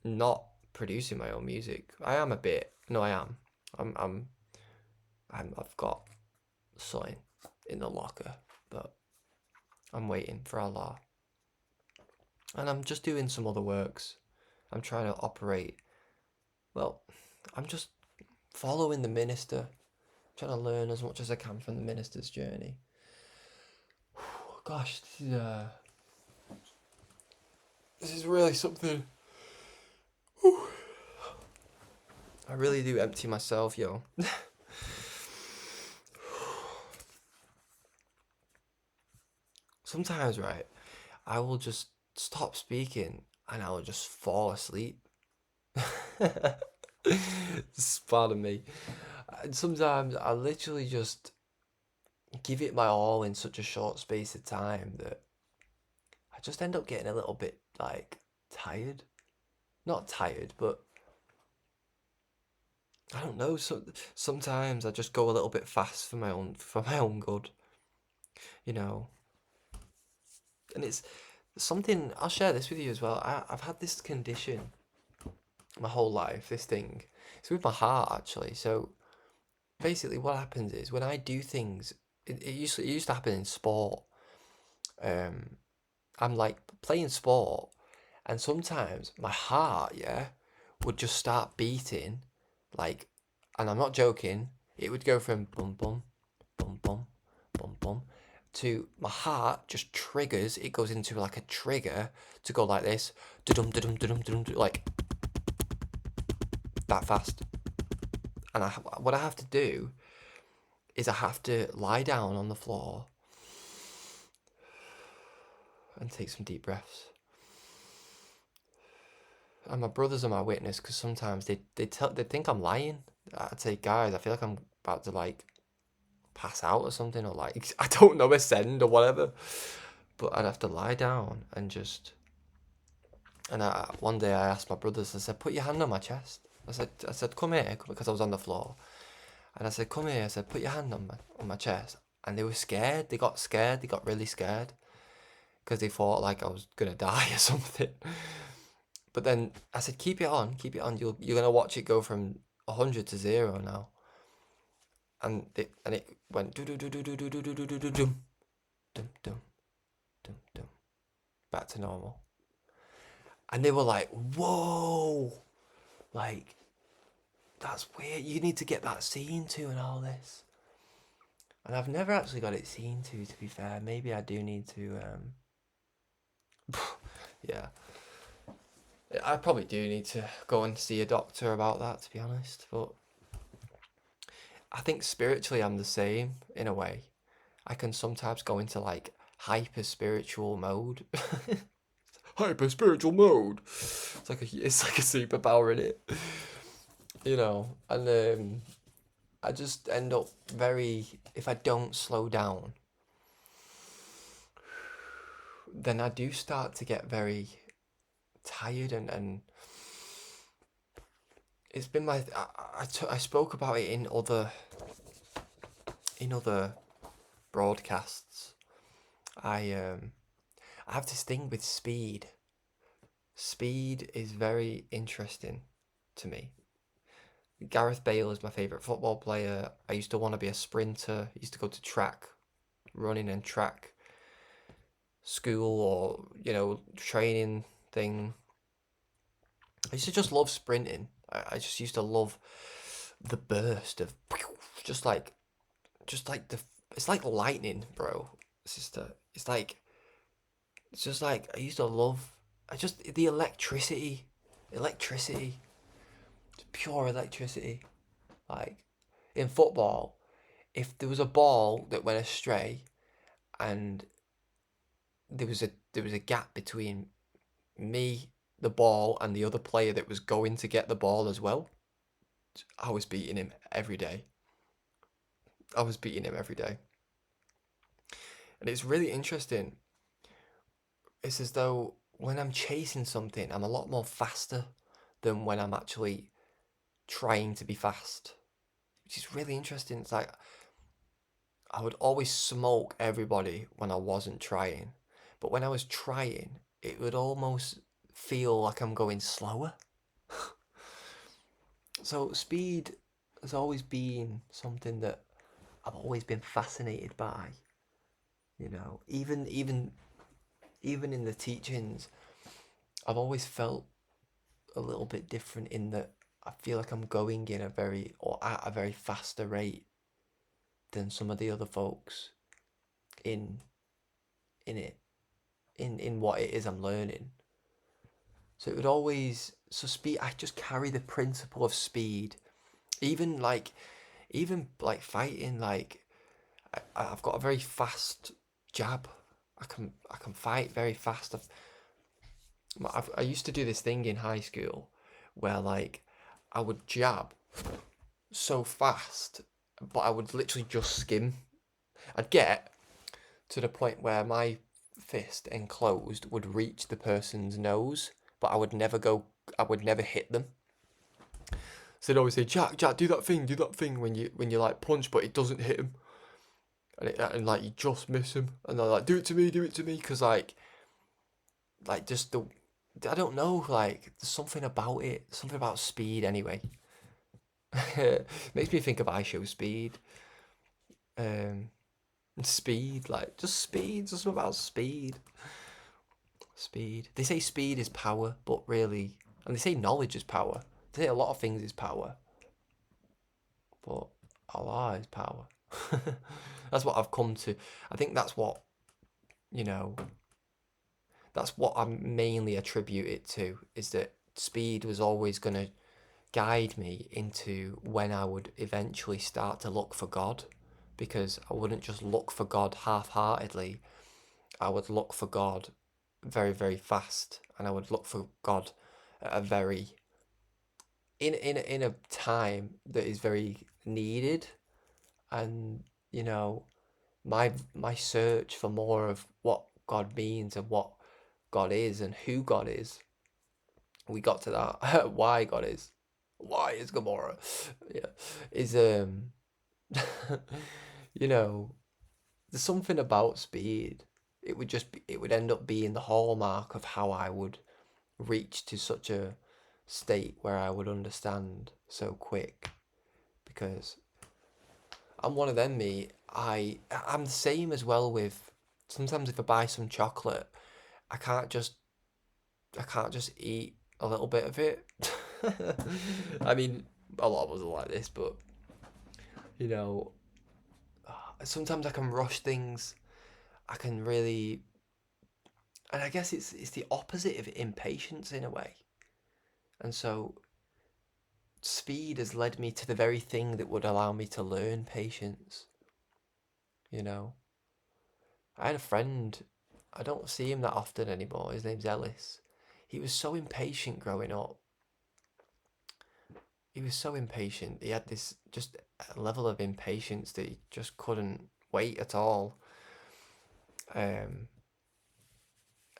not producing my own music. I am a bit. No, I am. I've got something in the locker, but I'm waiting for Allah. And I'm just doing some other works. I'm trying to operate. Well, I'm just following the minister. I'm trying to learn as much as I can from the minister's journey. Gosh, this is really something. I really do empty myself, yo. Sometimes, right, I will just stop speaking and I will just fall asleep. Pardon me. And sometimes I literally just give it my all in such a short space of time that I just end up getting a little bit like tired. Not tired, but I don't know. So sometimes I just go a little bit fast for my own good, you know. And it's something I'll share this with you as well. I've had this condition my whole life. This thing, it's with my heart actually. So basically, what happens is when I do things, it used to happen in sport. I'm like playing sport, and sometimes my heart, yeah, would just start beating, like, and I'm not joking. It would go from bum bum, bum bum, bum bum, to my heart just triggers. It goes into like a trigger to go like this, dum dum dum dum, like that fast. And what I have to do is I have to lie down on the floor and take some deep breaths. And my brothers are my witness because sometimes they think I'm lying. I'd say, guys, I feel like I'm about to like pass out or something, or like I don't know, ascend or whatever. But I'd have to lie down and just. And one day I asked my brothers. I said, "Put your hand on my chest." I said, "Come here," because I was on the floor. And I said, "Come here." I said, "Put your hand on my chest." And they were scared. They got scared. They got really scared because they thought like I was gonna die or something. But then I said, keep it on. You're gonna watch it go from 100 to 0 now. And it went do do do do do do do do do do do dum dum dum dum dum back to normal. And they were like, "Whoa, like that's weird. You need to get that seen to and all this." And I've never actually got it seen to be fair. Maybe I do need to. Yeah. I probably do need to go and see a doctor about that, to be honest. But I think spiritually I'm the same in a way. I can sometimes go into like hyper spiritual mode. Hyper spiritual mode. It's like a superpower in it, you know. And I just end up if I don't slow down, then I do start to get very tired and it's been I spoke about it in other broadcasts. I I have this thing with speed. Speed is very interesting to me. Gareth Bale is my favourite football player. I used to want to be a sprinter. I used to go to track, running and track school, or, training thing. I used to just love sprinting. I just used to love the burst of just like the it's like lightning, bro. It's just like I used to love. I just the electricity, pure electricity. Like in football, if there was a ball that went astray and there was a gap between me, the ball, and the other player that was going to get the ball as well, I was beating him every day. I was beating him every day. And it's really interesting. It's as though when I'm chasing something, I'm a lot more faster than when I'm actually trying to be fast, which is really interesting. It's like I would always smoke everybody when I wasn't trying, but when I was trying, it would almost feel like I'm going slower. So speed has always been something that I've always been fascinated by. Even in the teachings, I've always felt a little bit different in that I feel like I'm going in at a very faster rate than some of the other folks in in it in what it is I'm learning. So it would always speed. I just carry the principle of speed, even like fighting. Like I've got a very fast jab. I can fight very fast. I used to do this thing in high school where like I would jab so fast, but I would literally just skim. I'd get to the point where my fist enclosed would reach the person's nose, but I would never hit them. So they'd always say, Jack, do that thing when you like punch, but it doesn't hit him, and like you just miss him, and they're like, do it to me, because like just the I don't know, like there's something about it, something about speed anyway. Makes me think of I Show Speed. Um, Speed, like just speed, just about speed. Speed. They say speed is power, but really, and they say knowledge is power. They say a lot of things is power, but Allah is power. That's what I've come to. I think you know, that's what I mainly attribute it to, is that speed was always going to guide me into when I would eventually start to look for God, because I wouldn't just look for God half-heartedly. I would look for God very, very fast, and I would look for God at a very in a time that is very needed. And my search for more of what God means and what God is and who God is, we got to that. Why is Gomorrah, yeah, is you know there's something about speed. It would end up being the hallmark of how I would reach to such a state where I would understand so quick, because I'm one of them. I'm the same as well with, sometimes if I buy some chocolate, I can't just I can't just eat a little bit of it. I mean, a lot of us are like this, but you know, sometimes I can rush things. I can really, and I guess it's the opposite of impatience in a way. And so speed has led me to the very thing that would allow me to learn patience. You know, I had a friend, I don't see him that often anymore. His name's Ellis. He was so impatient growing up. He was so impatient. He had this just level of impatience that he just couldn't wait at all. Um,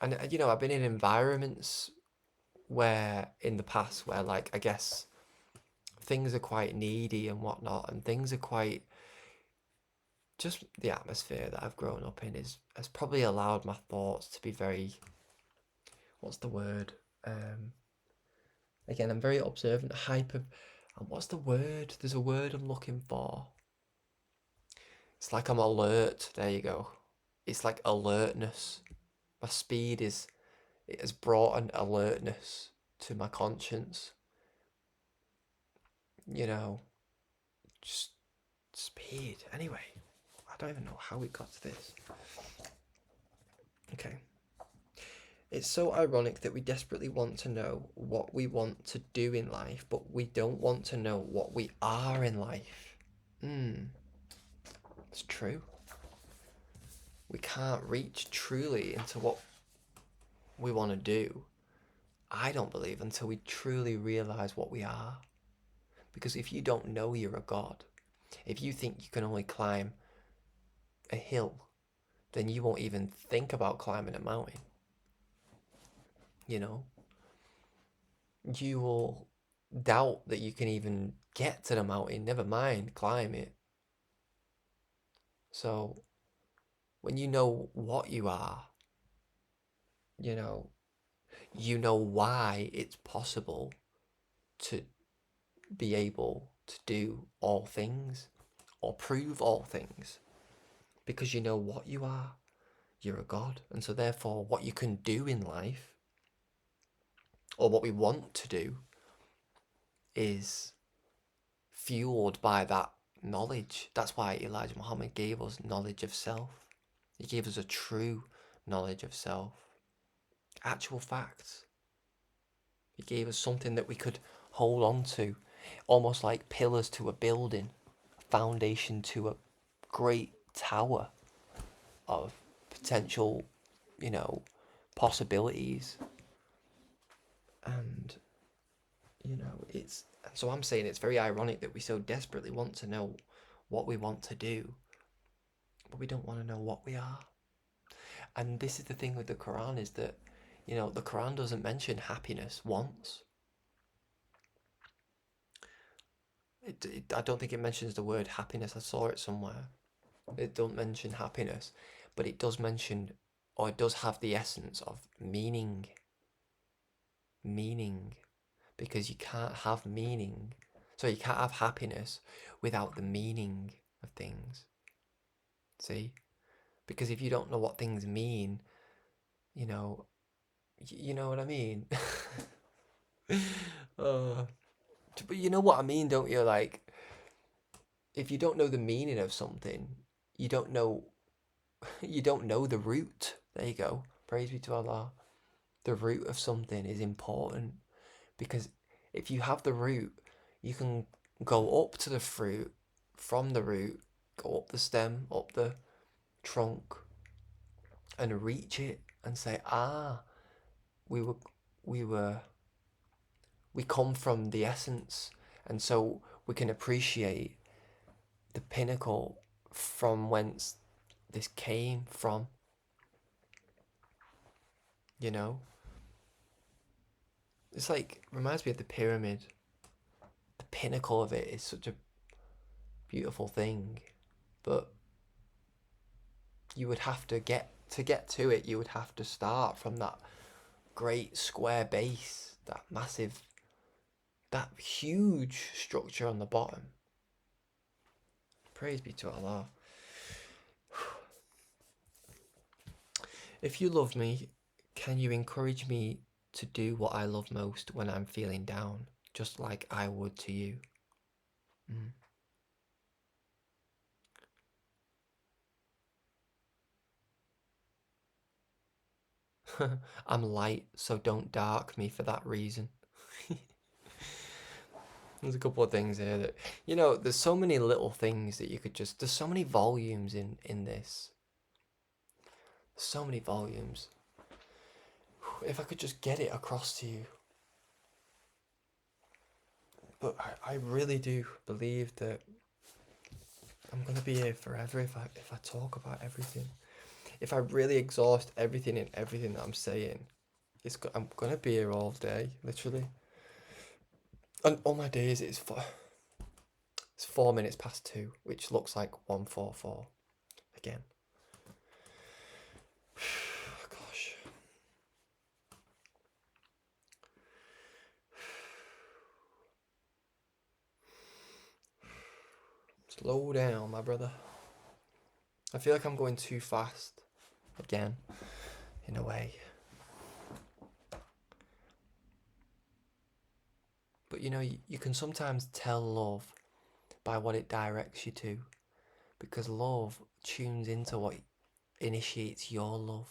and I've been in environments where in the past where, like, I guess things are quite needy and whatnot, and things are quite just the atmosphere that I've grown up in has probably allowed my thoughts to be very, what's the word? Again, I'm very observant, hyper. And what's the word? There's a word I'm looking for. It's like I'm alert. There you go. It's like alertness. My speed it has brought an alertness to my conscience. You know, just speed. Anyway, I don't even know how we got to this. Okay. It's so ironic that we desperately want to know what we want to do in life, but we don't want to know what we are in life. It's true. We can't reach truly into what we want to do, I don't believe, until we truly realize what we are. Because if you don't know you're a god, if you think you can only climb a hill, then you won't even think about climbing a mountain. You know? You will doubt that you can even get to the mountain, never mind climb it. So, when you know what you are, you know why it's possible to be able to do all things or prove all things, because you know what you are. You're a god, and so therefore what you can do in life, or what we want to do, is fueled by that knowledge. That's why Elijah Muhammad gave us knowledge of self. He gave us a true knowledge of self, actual facts. He gave us something that we could hold on to, almost like pillars to a building, a foundation to a great tower of potential, possibilities. And, it's, so I'm saying it's very ironic that we so desperately want to know what we want to do, but we don't want to know what we are. And this is the thing with the Quran, is that, the Quran doesn't mention happiness once. I don't think it mentions the word happiness. I saw it somewhere. It don't mention happiness, but it does mention, or it does have the essence of meaning. Meaning. Because you can't have meaning. So you can't have happiness without the meaning of things. See? Because if you don't know what things mean, you know what I mean? But you know what I mean, don't you? Like, if you don't know the meaning of something, you don't know the root. There you go. Praise be to Allah. The root of something is important, because if you have the root, you can go up to the fruit, from the root, go up the stem, up the trunk, and reach it and say, we come from the essence, and so we can appreciate the pinnacle from whence this came from. It's like, reminds me of the pyramid. The pinnacle of it is such a beautiful thing, but you would have to get to it, you would have to start from that great square base, that huge structure on the bottom. Praise be to Allah. If you love me, can you encourage me to do what I love most when I'm feeling down, just like I would to you? I'm light, so don't dark me for that reason. There's a couple of things here that, there's so many little things that you could just, there's so many volumes in this. So many volumes. If I could just get it across to you. But I really do believe that I'm going to be here forever if I talk about everything. If I really exhaust everything and everything that I'm saying, I'm going to be here all day, literally. And on my days, it's 4 minutes past 2, which looks like 1:44. again. Gosh. Slow down, my brother. I feel like I'm going too fast again, in a way. But you know, you can sometimes tell love by what it directs you to, because love tunes into what initiates your love.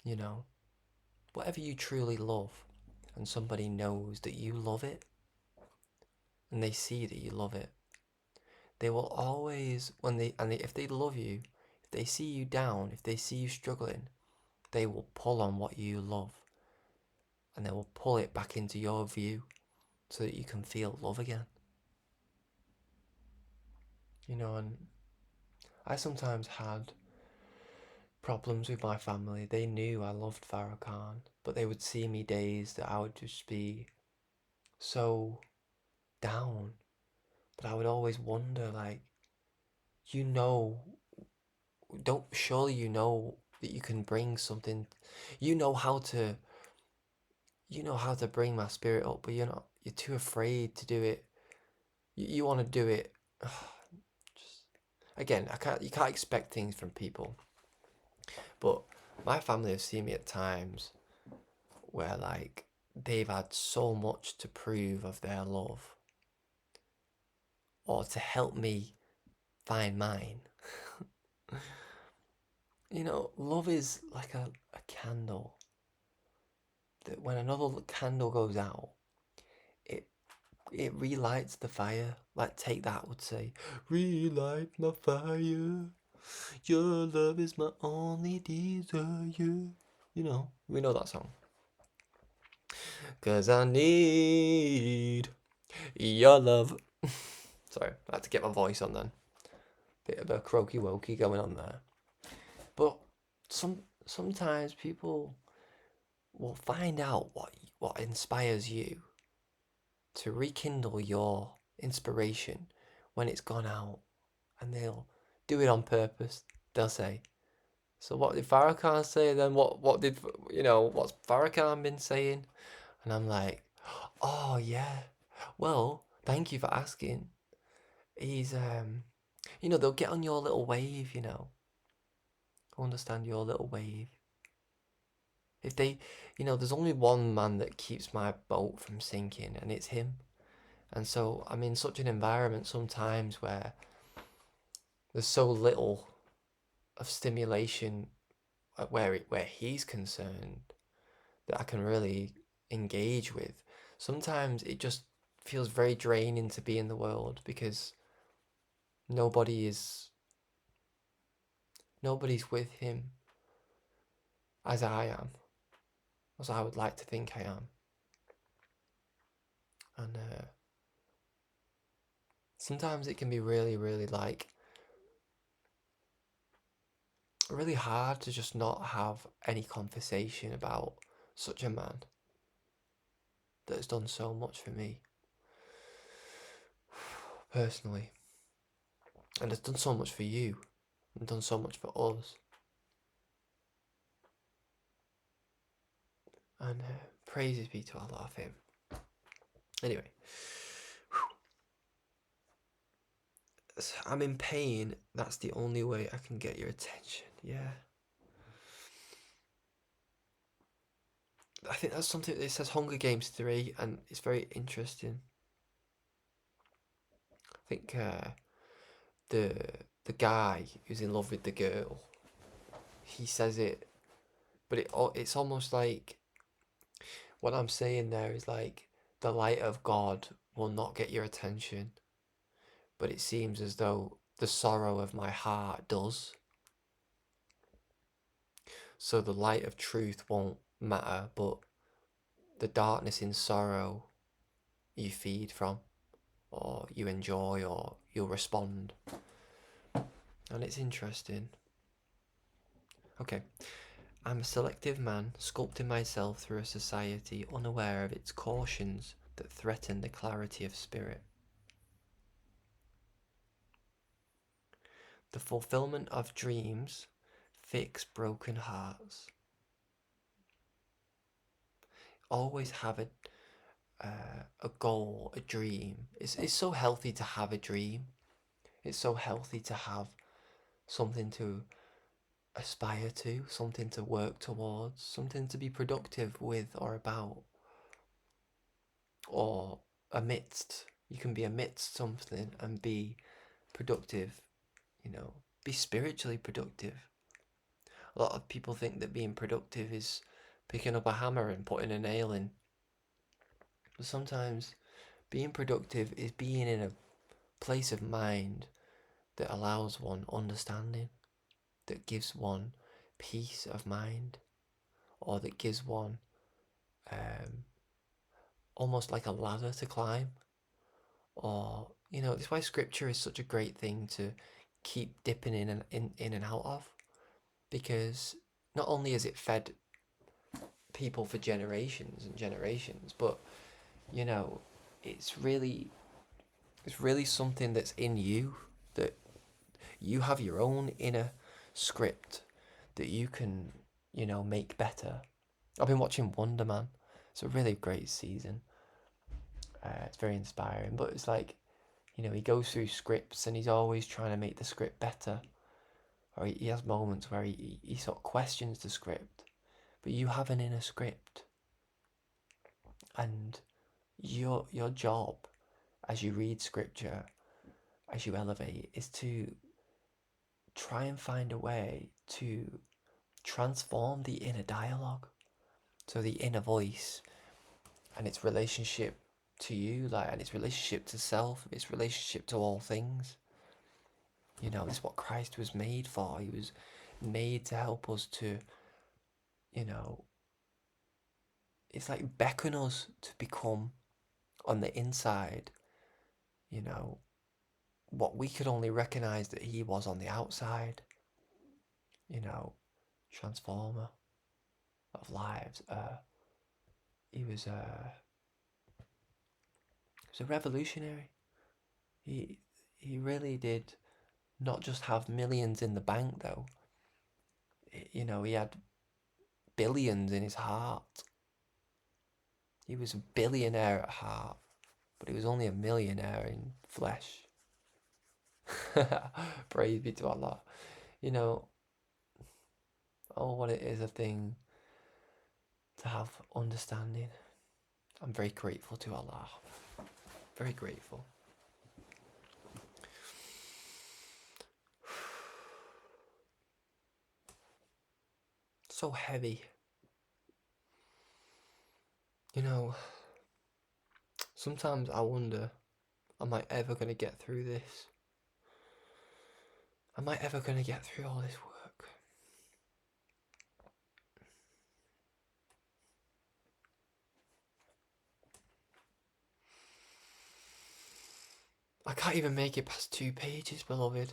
You know, whatever you truly love, and somebody knows that you love it, and they see that you love it, they will always, if they love you, if they see you down, if they see you struggling, they will pull on what you love, and they will pull it back into your view, so that you can feel love again. You know, and I sometimes had problems with my family. They knew I loved Farrakhan, but they would see me days that I would just be so down. But I would always wonder, like, you know, surely you know that you can bring something, you know how to, bring my spirit up, but you're too afraid to do it. You want to do it. Just, again, you can't expect things from people. But my family have seen me at times where, like, they've had so much to prove of their love, or to help me find mine. You know, love is like a candle that when another candle goes out, it relights the fire. Like Take That would say, relight my fire. Your love is my only desire. You know, we know that song. 'Cause I need your love. Sorry, I had to get my voice on then. Bit of a croaky wokey going on there. But sometimes people will find out what inspires you to rekindle your inspiration when it's gone out, and they'll do it on purpose. They'll say, so what did Farrakhan say then? What's Farrakhan been saying? And I'm like, oh yeah, well, thank you for asking. He's they'll get on your little wave, understand your little wave. If they, there's only one man that keeps my boat from sinking, and it's him. And so I'm in such an environment sometimes where there's so little of stimulation where he's concerned that I can really engage with. Sometimes it just feels very draining to be in the world, because nobody's with him as I am, as I would like to think I am. And sometimes it can be really, really, like, really hard to just not have any conversation about such a man that has done so much for me personally, and has done so much for you, and done so much for us. And praises be to Allah of him. Anyway, I'm in pain. That's the only way I can get your attention. Yeah. I think that's something. It says Hunger Games 3, and it's very interesting. I think the guy who's in love with the girl, he says it, but it's almost like what I'm saying there is like the light of God will not get your attention, but it seems as though the sorrow of my heart does. So the light of truth won't matter, but the darkness in sorrow you feed from, or you enjoy, or you'll respond. And it's interesting. Okay. I'm a selective man, sculpting myself through a society unaware of its cautions that threaten the clarity of spirit. The fulfillment of dreams fix broken hearts. Always have a goal, a dream. It's so healthy to have a dream. It's so healthy to have something to aspire to, something to work towards, something to be productive with or about, or amidst. You can be amidst something and be productive, be spiritually productive. A lot of people think that being productive is picking up a hammer and putting a nail in. But sometimes being productive is being in a place of mind that allows one understanding, that gives one peace of mind, or that gives one almost like a ladder to climb. Or, that's why scripture is such a great thing to keep dipping in and out of, because not only has it fed people for generations and generations, but it's really something that's in you, that you have your own inner script that you can make better. I've been watching Wonder Man. It's a really great season. It's very inspiring, but it's like, he goes through scripts and he's always trying to make the script better, or he has moments where he sort of questions the script, but you have an inner script, and your job as you read scripture, as you elevate, is to try and find a way to transform the inner dialogue, so the inner voice and its relationship to you, and its relationship to self, its relationship to all things. This is what Christ was made for. He was made to help us to, it's like beckon us to become on the inside, what we could only recognize that he was on the outside, transformer of lives. He was a revolutionary. He really did not just have millions in the bank, though. He had billions in his heart. He was a billionaire at heart, but he was only a millionaire in flesh. Praise be to Allah. What it is a thing to have understanding. I'm very grateful to Allah. Very grateful. So heavy. Sometimes I wonder, am I ever going to get through this? Am I ever going to get through all this work? I can't even make it past 2 pages, beloved.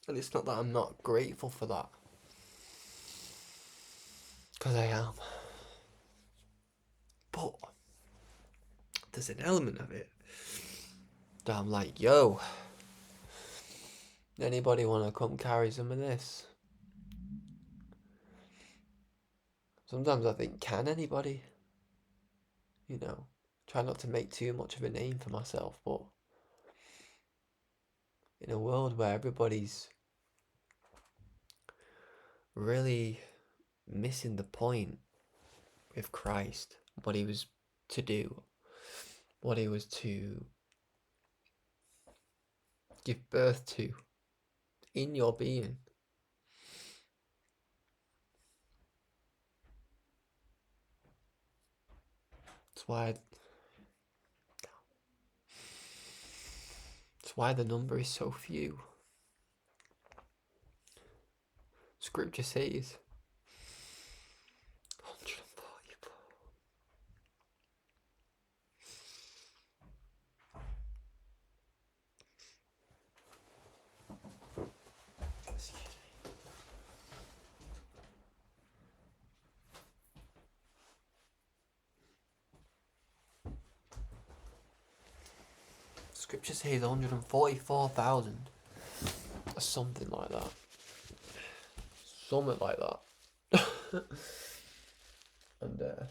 And it's not that I'm not grateful for that, because I am. But there's an element of it that I'm like, yo, anybody want to come carry some of this? Sometimes I think, can anybody? Try not to make too much of a name for myself, but in a world where everybody's really missing the point with Christ, what he was to do, what he was to give birth to in your being. That's why the number is so few. Scripture says 144. Excuse me. Scripture says 144,000. Something like that. Something like that. And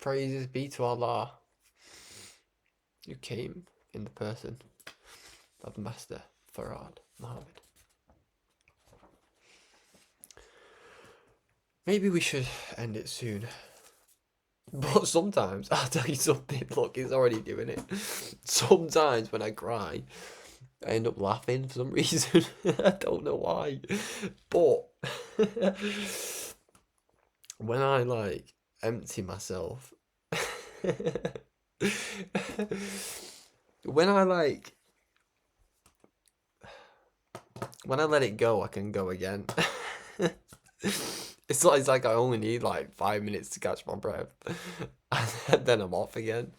praises be to Allah, who came in the person of Master Fard Muhammad. Maybe we should end it soon. But sometimes, I'll tell you something, look, he's already doing it. Sometimes when I cry, I end up laughing for some reason. I don't know why. But when I like empty myself, when I let it go, I can go again. It's like I only need like 5 minutes to catch my breath, and then I'm off again.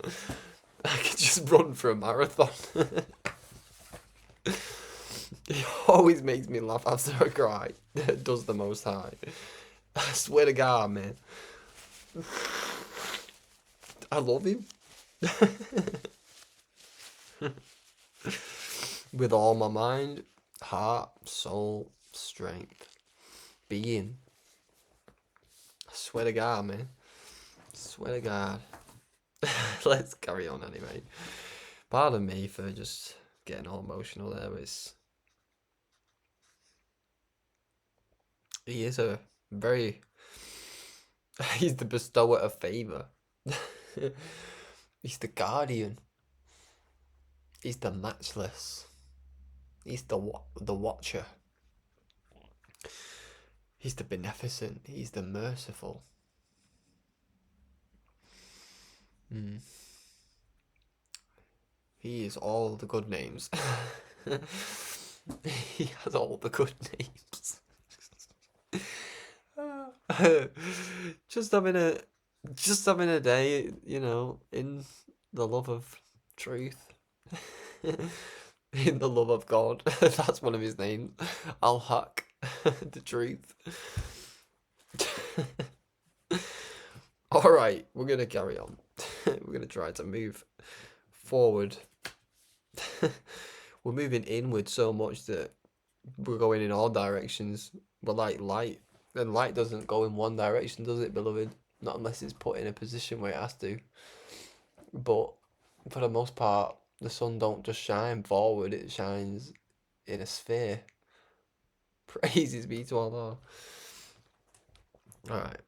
I could just run for a marathon. It always makes me laugh after I cry. It does the Most High. I swear to God, man. I love him. With all my mind, heart, soul, strength, being. I swear to God, man. Swear to God. Let's carry on anyway. Pardon me for just getting all emotional there. He is a very... He's the bestower of favour. He's the guardian. He's the matchless. He's the watcher. He's the beneficent. He's the merciful. He is all the good names. He has all the good names. Just having a day, you know, in the love of truth. In the love of God. That's one of his names. Al-Haq. The truth. Alright, we're going to carry on. We're going to try to move forward. We're moving inward so much that we're going in all directions. We're like light. And light doesn't go in one direction, does it, beloved? Not unless it's put in a position where it has to. But for the most part, the sun don't just shine forward, it shines in a sphere. Praises be to Allah. Alright.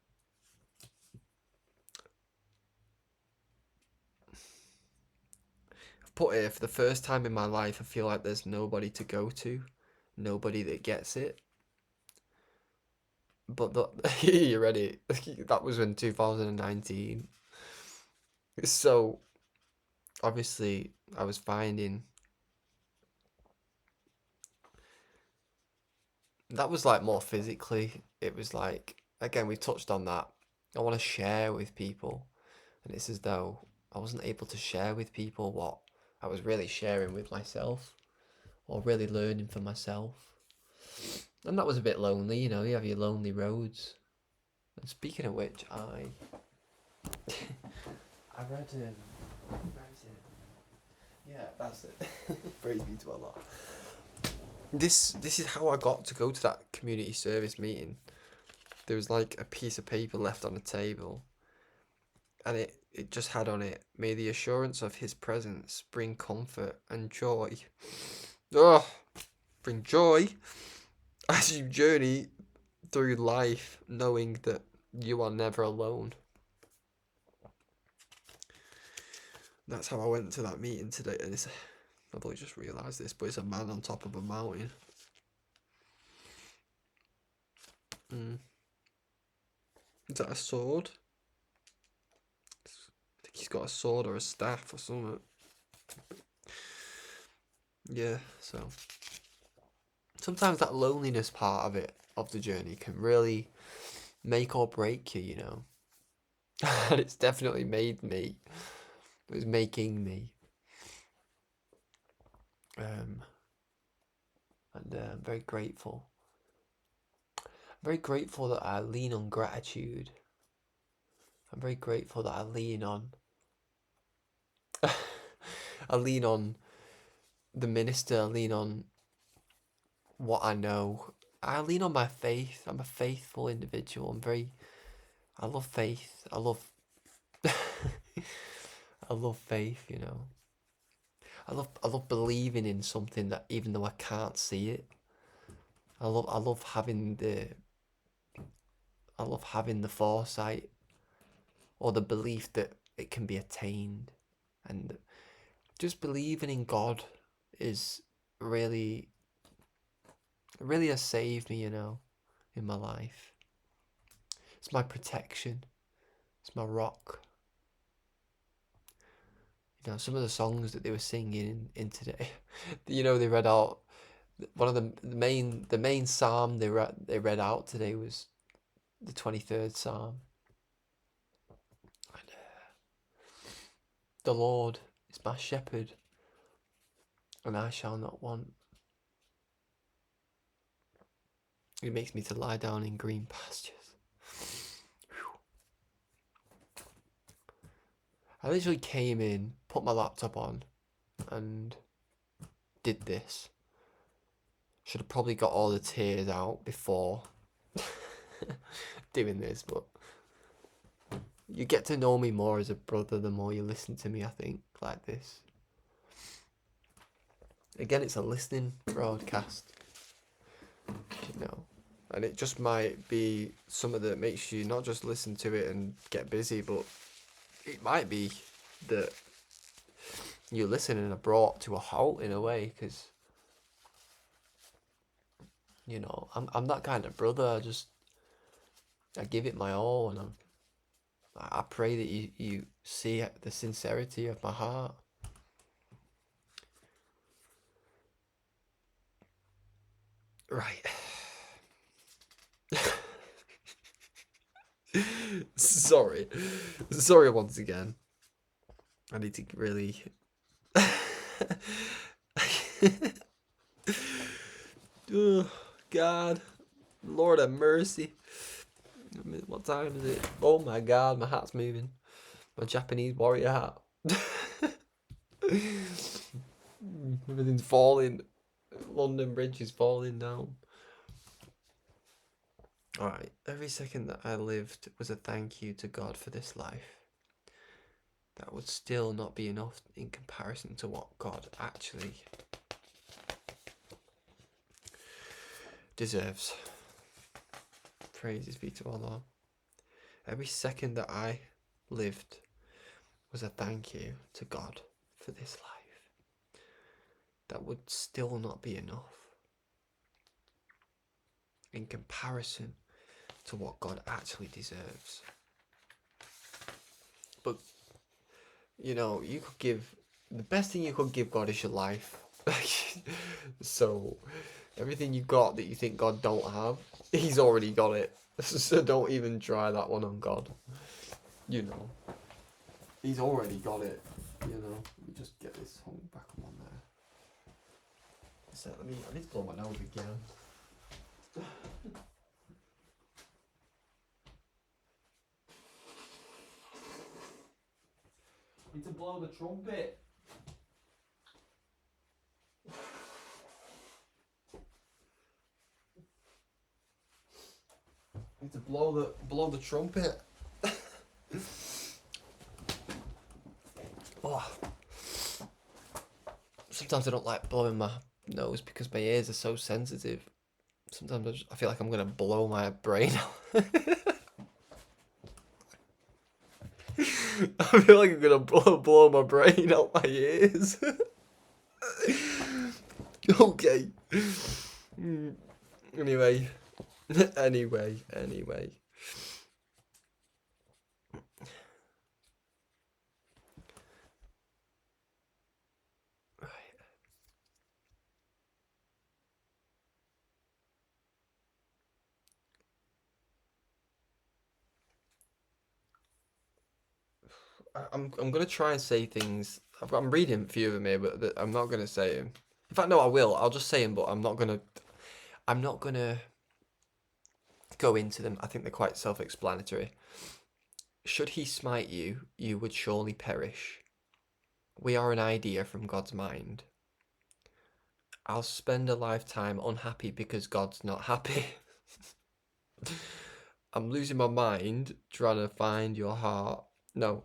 I've put here, for the first time in my life, I feel like there's nobody to go to. Nobody that gets it. But you ready? That was in 2019. So, obviously, I was finding... That was like more physically. It was like, again, we touched on that. I want to share with people. And it's as though I wasn't able to share with people what I was really sharing with myself. Or really learning for myself. And that was a bit lonely, you know, you have your lonely roads. And speaking of which, I read yeah, that's it. Praise be to Allah. This is how I got to go to that community service meeting. There was like a piece of paper left on the table, and it just had on it, "May the assurance of his presence bring comfort and joy." Oh, bring joy as you journey through life, knowing that you are never alone. That's how I went to that meeting today, and I've only just realised this, but it's a man on top of a mountain. Is that a sword? I think he's got a sword or a staff or something. Yeah, so sometimes that loneliness part of it, of the journey, can really make or break you, you know. And it's definitely made me. It was making me. And I'm very grateful. very grateful that I lean on gratitude. I'm very grateful that I lean on I lean on the minister, I lean on what I know. I lean on my faith. I'm a faithful individual. I love faith. I love faith, you know. I love believing in something that even though I can't see it. I love having the foresight or the belief that it can be attained, and just believing in God is really has saved me, you know, in my life. It's my protection. It's my rock. You know, some of the songs that they were singing in today, you know, they read out one of the main psalm they read out today was the 23rd psalm. And, the Lord is my shepherd, and I shall not want. He makes me to lie down in green pastures. I literally came in, put my laptop on, and did this. Should have probably got all the tears out before doing this, but you get to know me more as a brother the more you listen to me, I think, like this. Again, it's a listening broadcast, you know, and it just might be something that makes you not just listen to it and get busy, but it might be that you listen and are brought to a halt in a way, because, you know, I'm that kind of brother. I give it my all, and I pray that you see the sincerity of my heart. Right. Sorry once again. I need to really oh, God, Lord have mercy. What time is it? Oh my God, my hat's moving. My Japanese warrior hat. Everything's falling. London Bridge is falling down. Alright, every second that I lived was a thank you to God for this life. That would still not be enough in comparison to what God actually deserves. Praises be to Allah. Every second that I lived was a thank you to God for this life. That would still not be enough in comparison to what God actually deserves. But, you know, you could give, the best thing you could give God is your life. So, everything you got that you think God don't have, He's already got it. So don't even try that one on God. You know, He's already got it. You know, let me just get this hung back on there. So I need to blow my nose again. I need to blow the trumpet. I need to blow the trumpet. Oh. Sometimes I don't like blowing my nose because my ears are so sensitive. Sometimes I feel like I'm gonna blow my brain out. I feel like I'm gonna blow my brain out my ears. Okay. Anyway. Anyway. I'm gonna try and say things. I'm reading a few of them here, but I'm not gonna say them. In fact, no, I will. I'll just say them, but I'm not gonna go into them. I think they're quite self-explanatory. Should he smite you, you would surely perish. We are an idea from God's mind. I'll spend a lifetime unhappy because God's not happy. I'm losing my mind trying to find your heart. No.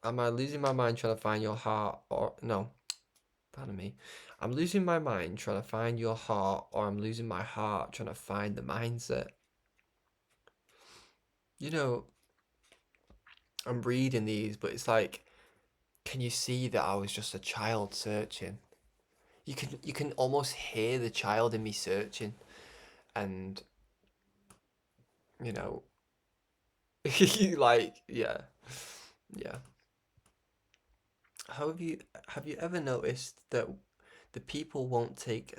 Am I losing my mind trying to find your heart or... No. Pardon me. I'm losing my mind trying to find your heart, or I'm losing my heart trying to find the mindset. You know, I'm reading these, but it's like, can you see that I was just a child searching? You can almost hear the child in me searching, and you know, like yeah. Have you ever noticed that the people won't take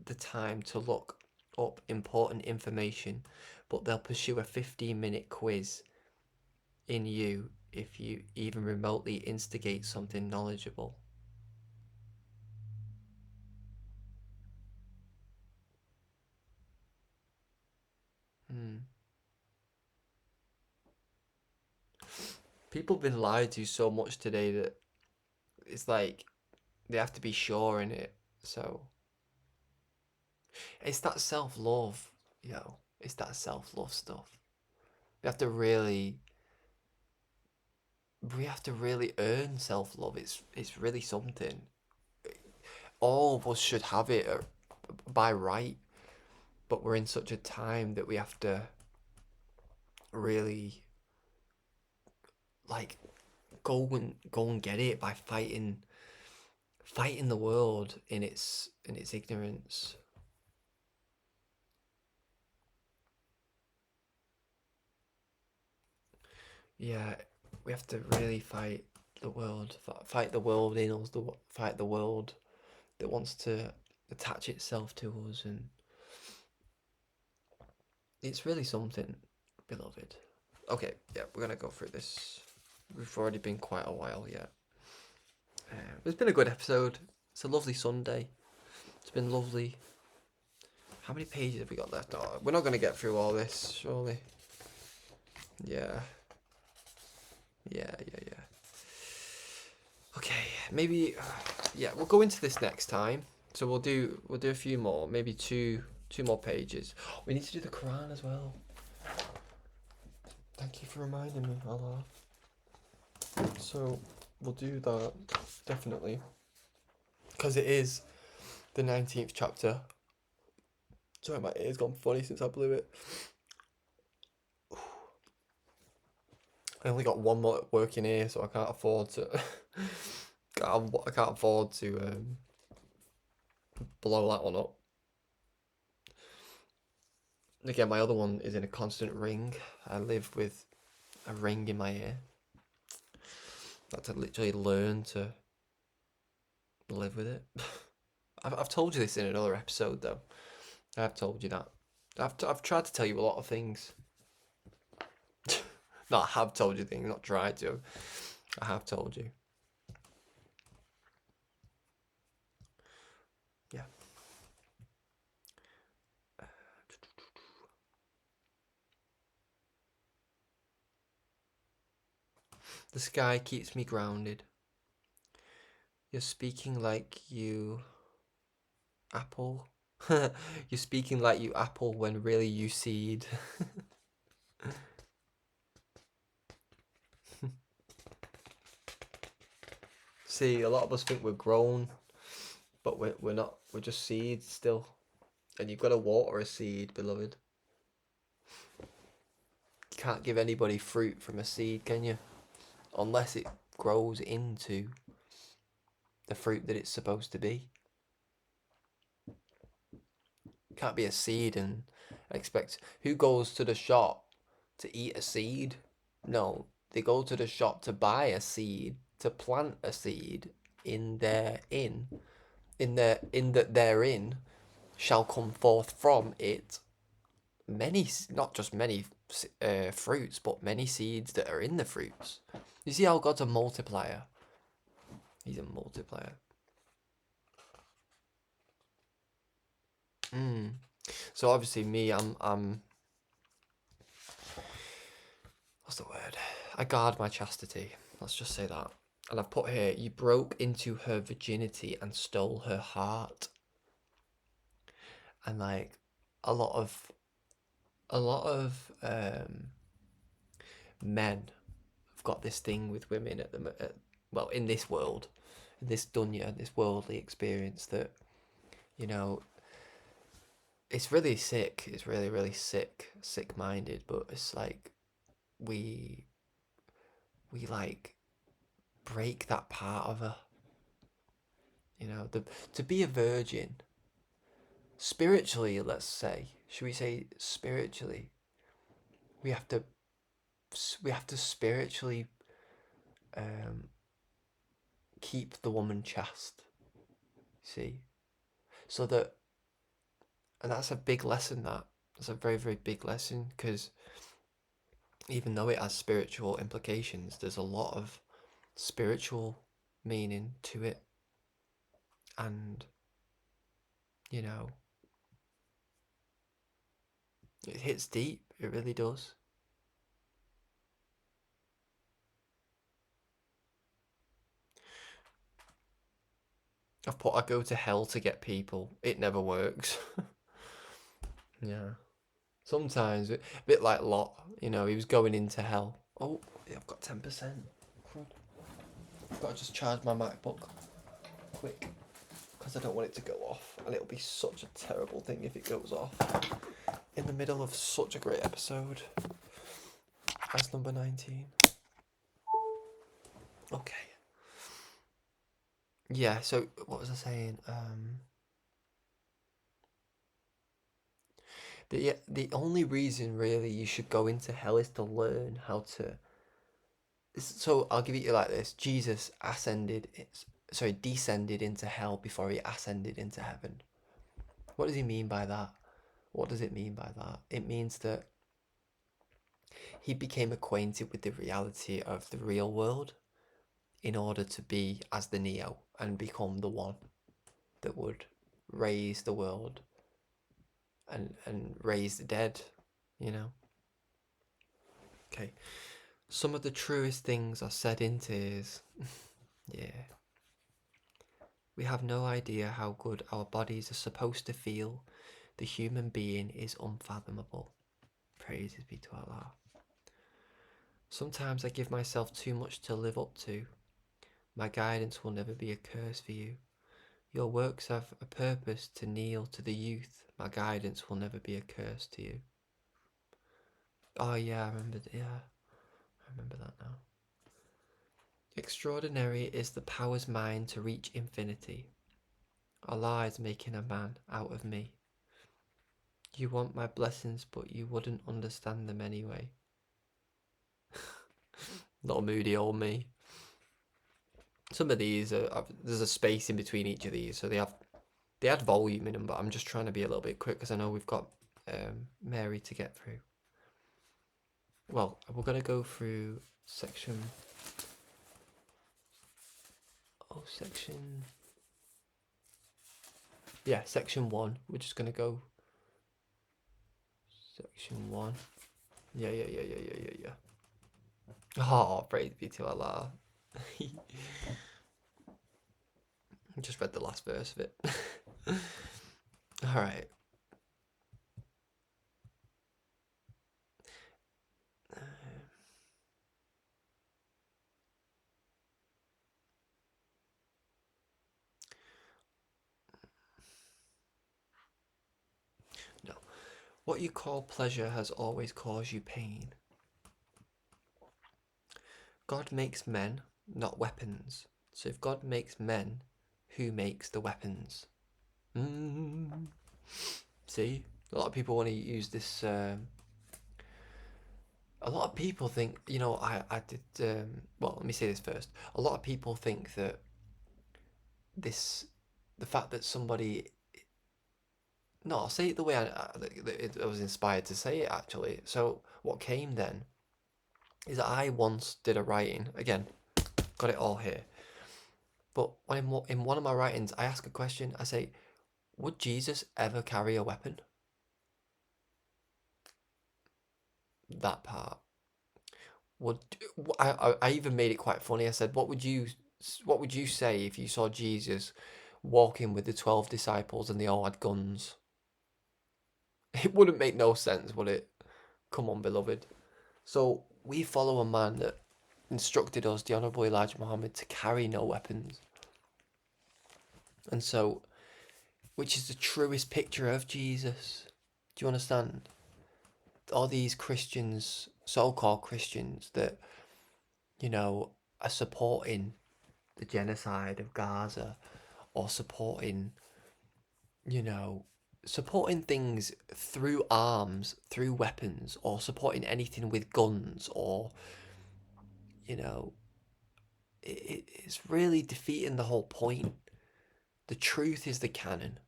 the time to look up important information, but they'll pursue a 15-minute quiz in you if you even remotely instigate something knowledgeable? Hmm. People have been lied to so much today that it's like they have to be sure in it. So it's that self-love, it's that self-love stuff. We have to really earn self-love. It's really something. All of us should have it by right, but we're in such a time that we have to really like go and get it by fighting the world in its ignorance. Yeah, we have to really fight the world, fight the world in us, fight the world that wants to attach itself to us, and it's really something, beloved. Okay, yeah, we're gonna go through this. We've already been quite a while yet. It's been a good episode. It's a lovely Sunday. It's been lovely. How many pages have we got left? Oh, we're not gonna get through all this, surely. Yeah. Yeah. Okay, maybe. Yeah, we'll go into this next time. So we'll do a few more, maybe two more pages. We need to do the Quran as well. Thank you for reminding me, Allah. So we'll do that definitely, because it is the 19th chapter. Sorry, my ear's gone funny since I blew it. I only got one more working ear, so I can't afford to. I can't afford to blow that one up. Again, my other one is in a constant ring. I live with a ring in my ear. I had to literally learn to live with it. I've told you this in another episode, though. I've told you that. I've tried to tell you a lot of things. No, I have told you things, not tried to. I have told you. Yeah. The sky keeps me grounded. You're speaking like you apple. You're speaking like you apple when really you seed. See, a lot of us think we're grown, but we're not. We're just seeds still. And you've got to water a seed, beloved. You can't give anybody fruit from a seed, can you? Unless it grows into the fruit that it's supposed to be. Can't be a seed and expect. Who goes to the shop to eat a seed? No, they go to the shop to buy a seed, to plant a seed in that therein shall come forth from it many, not just many fruits, but many seeds that are in the fruits. You see how God's a multiplier? He's a multiplier. So obviously me, I'm what's the word? I guard my chastity. Let's just say that. And I've put here, you broke into her virginity and stole her heart. And like a lot of men have got this thing with women well, in this world, in this dunya, this worldly experience, that, you know, it's really sick. It's really, really sick-minded. But it's like we like break that part of her. You know, to be a virgin, spiritually, let's say, should we say spiritually, we have to spiritually keep the woman chaste. See, so that, and that's a big lesson. That's a very, very big lesson, because even though it has spiritual implications, there's a lot of spiritual meaning to it. And, you know, it hits deep. It really does. I've put, I go to hell to get people. It never works. Yeah. Sometimes, a bit like Lot, you know, he was going into hell. Oh, yeah, I've got 10%. Crud. I've got to just charge my MacBook quick, because I don't want it to go off. And it'll be such a terrible thing if it goes off in the middle of such a great episode as number 19. Okay. Yeah, so what was I saying? The only reason really you should go into hell is to learn how to. So I'll give it you like this: Jesus descended into hell before he ascended into heaven. What does he mean by that? What does it mean by that? It means that he became acquainted with the reality of the real world in order to be as the Neo and become the one that would raise the world and raise the dead, you know? Okay. Some of the truest things are said in tears. Yeah. We have no idea how good our bodies are supposed to feel. The human being is unfathomable. Praises be to Allah. Sometimes I give myself too much to live up to. My guidance will never be a curse for you. Your works have a purpose to kneel to the youth. My guidance will never be a curse to you. Oh yeah, I remember that now. Extraordinary is the power's mind to reach infinity. Allah is making a man out of me. You want my blessings, but you wouldn't understand them anyway. Not moody old me. Some of these there's a space in between each of these, so they add volume in them. But I'm just trying to be a little bit quick because I know we've got Mary to get through. Well, we're gonna go through section. Yeah, section 1. We're just gonna go. Section 1. Yeah. Oh, praise be to Allah. I just read the last verse of it. Alright. No. What you call pleasure has always caused you pain. God makes men, not weapons. So if God makes men, who makes the weapons? See? A lot of people want to use this. A lot of people think, you know, I did. Well, let me say this first. A lot of people think that the fact that somebody. No, I'll say it the way I was inspired to say it, actually. So what came then is that I once did a writing. Again, got it all here. But in one of my writings, I ask a question. I say, would Jesus ever carry a weapon? that part. Would I even made it quite funny. I said, what would you say if you saw Jesus walking with the 12 disciples and they all had guns? It wouldn't make no sense, would it? Come on, beloved. So we follow a man that instructed us, the Honourable Elijah Muhammad, to carry no weapons. And so, which is the truest picture of Jesus. Do you understand? All these Christians, so-called Christians, that, you know, are supporting the genocide of Gaza, or supporting, you know, supporting things through arms, through weapons, or supporting anything with guns, or, you know, it's really defeating the whole point. The truth is the cannon.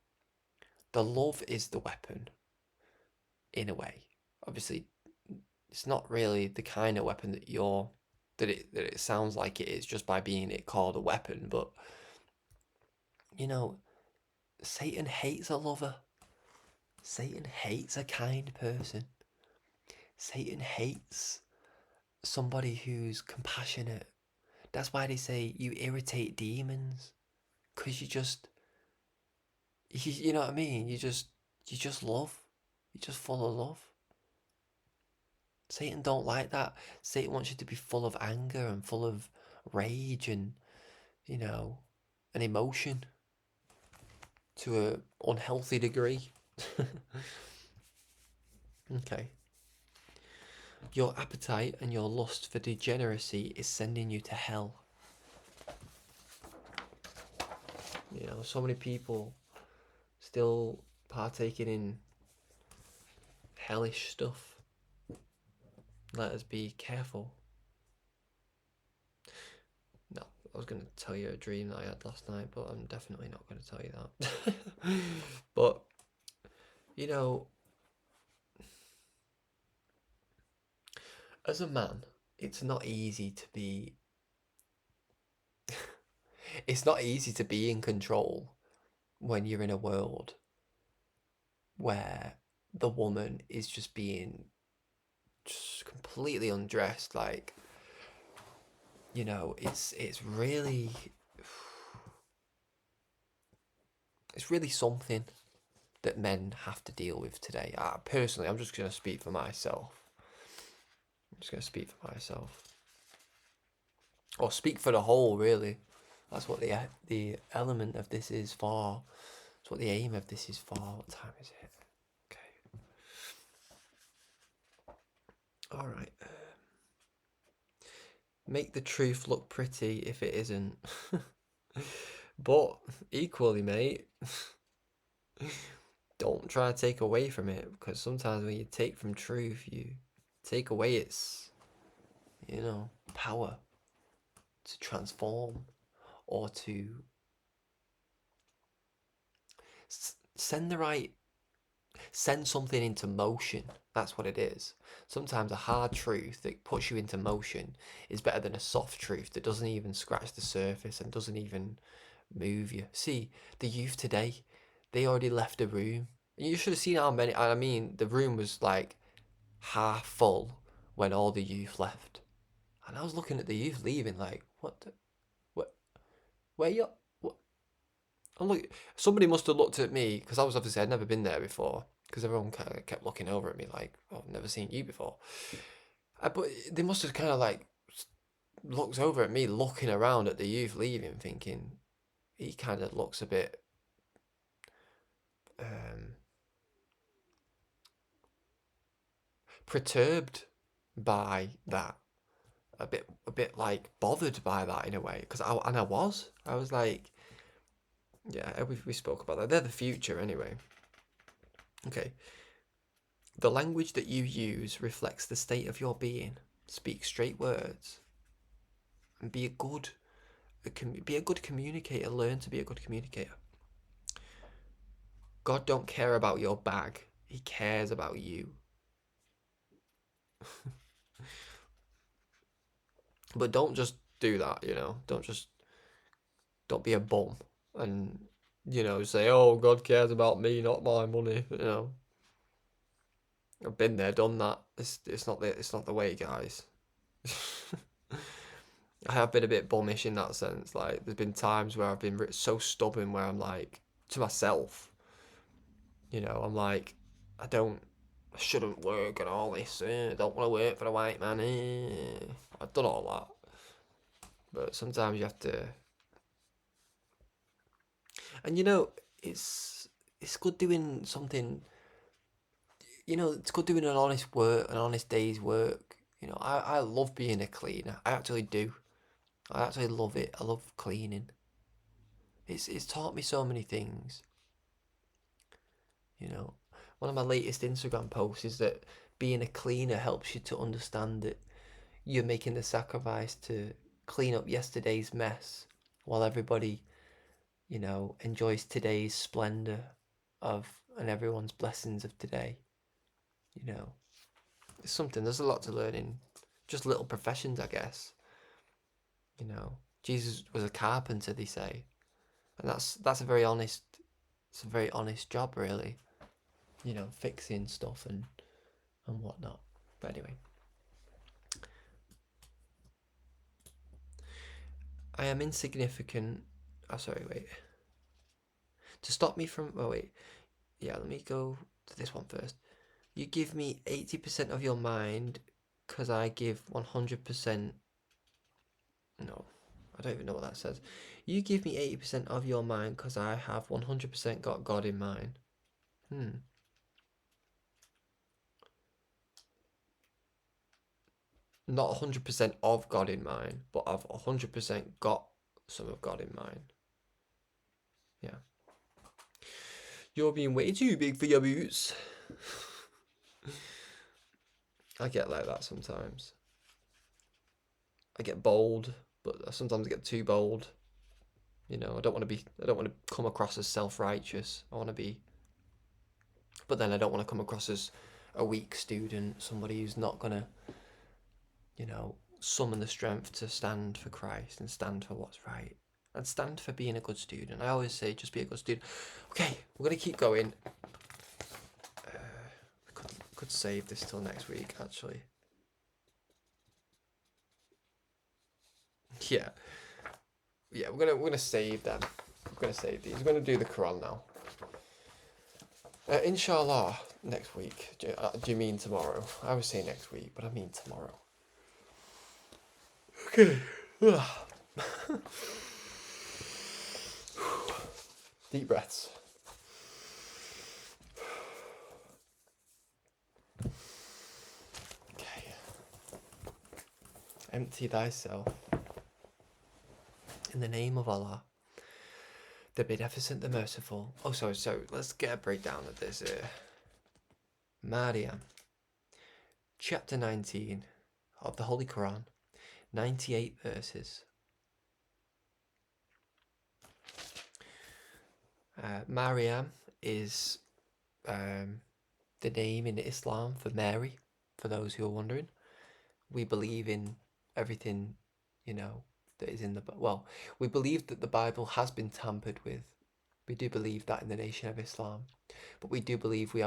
The love is the weapon, in a way. Obviously, it's not really the kind of weapon that it sounds like it is just by being it called a weapon, but, you know, Satan hates a lover. Satan hates a kind person. Satan hates somebody who's compassionate. That's why they say you irritate demons, because you know what I mean? You just love. You're just full of love. Satan don't like that. Satan wants you to be full of anger and full of rage and, you know, an emotion to a unhealthy degree. Okay. Your appetite and your lust for degeneracy is sending you to hell. You know, so many people still partaking in hellish stuff. Let us be careful. No, I was going to tell you a dream that I had last night, but I'm definitely not going to tell you that. But, you know, as a man, it's not easy to be... it's not easy to be in control when you're in a world where the woman is just being just completely undressed. Like, you know, it's really something that men have to deal with today. Personally, I'm just going to speak for myself. Or speak for the whole, really. That's what the element of this is for. That's what the aim of this is for. What time is it? Okay. Alright. Make the truth look pretty if it isn't. But, equally, mate, don't try to take away from it, because sometimes when you take from truth, you take away its, you know, power to transform or to send something into motion. That's what it is. Sometimes a hard truth that puts you into motion is better than a soft truth that doesn't even scratch the surface and doesn't even move you. See, the youth today, they already left the room. You should have seen how many. I mean, the room was like half full when all the youth left. And I was looking at the youth leaving, like, what, where you, what? I'm like, somebody must have looked at me, because I'd never been there before, because everyone kind of kept looking over at me like, oh, I've never seen you before. But they must have kind of like looked over at me, looking around at the youth leaving, thinking, he kind of looks a bit perturbed by that, a bit like bothered by that in a way, because I was like, yeah, we spoke about that. They're the future anyway. Okay. The language that you use reflects the state of your being. Speak straight words and be a good communicator. Learn to be a good communicator. God don't care about your bag. He cares about you. But don't just do that, you know. Don't be a bum and, you know, say, oh, God cares about me, not my money, you know. I've been there, done that. It's not the way, guys. I have been a bit bummish in that sense. Like, there's been times where I've been so stubborn where I'm like, to myself, I'm like, I shouldn't work and all this. I don't want to work for a white man. I've done all that. But sometimes you have to. And it's good doing something. It's good doing an honest day's work. I love being a cleaner. I actually do. I actually love it. I love cleaning. It's taught me so many things. One of my latest Instagram posts is that being a cleaner helps you to understand that you're making the sacrifice to clean up yesterday's mess while everybody, enjoys today's splendor of and everyone's blessings of today. It's something. There's a lot to learn in just little professions, I guess. Jesus was a carpenter, they say, and that's a very honest. It's a very honest job, really. Fixing stuff and whatnot. But anyway, I am insignificant. Oh, sorry, wait. To stop me from. Oh, wait. Yeah, let me go to this one first. You give me 80% of your mind because I give 100%. No, I don't even know what that says. You give me 80% of your mind because I have 100% got God in mind. Not 100% of God in mind, but I've 100% got some of God in mind. Yeah. You're being way too big for your boots. I get like that sometimes. I get bold, but sometimes I get too bold. I don't want to come across as self-righteous. I want to be, but then I don't want to come across as a weak student, somebody who's not gonna, summon the strength to stand for Christ and stand for what's right and stand for being a good student. I always say, just be a good student. Okay, we're gonna keep going. Could save this till next week, actually. Yeah, we're gonna save them. We're gonna save these. We're gonna do the Quran now. Inshallah, next week. Do you mean tomorrow? I was saying next week, but I mean tomorrow. Okay. Deep breaths. Okay. Empty thyself. In the name of Allah, the Beneficent, the Merciful. Oh, sorry, so let's get a breakdown of this here. Maryam, chapter 19 of the Holy Quran, 98 verses. Maryam is the name in Islam for Mary, for those who are wondering. We believe in everything, that is in the... Well, we believe that the Bible has been tampered with. We do believe that in the Nation of Islam. But we do believe we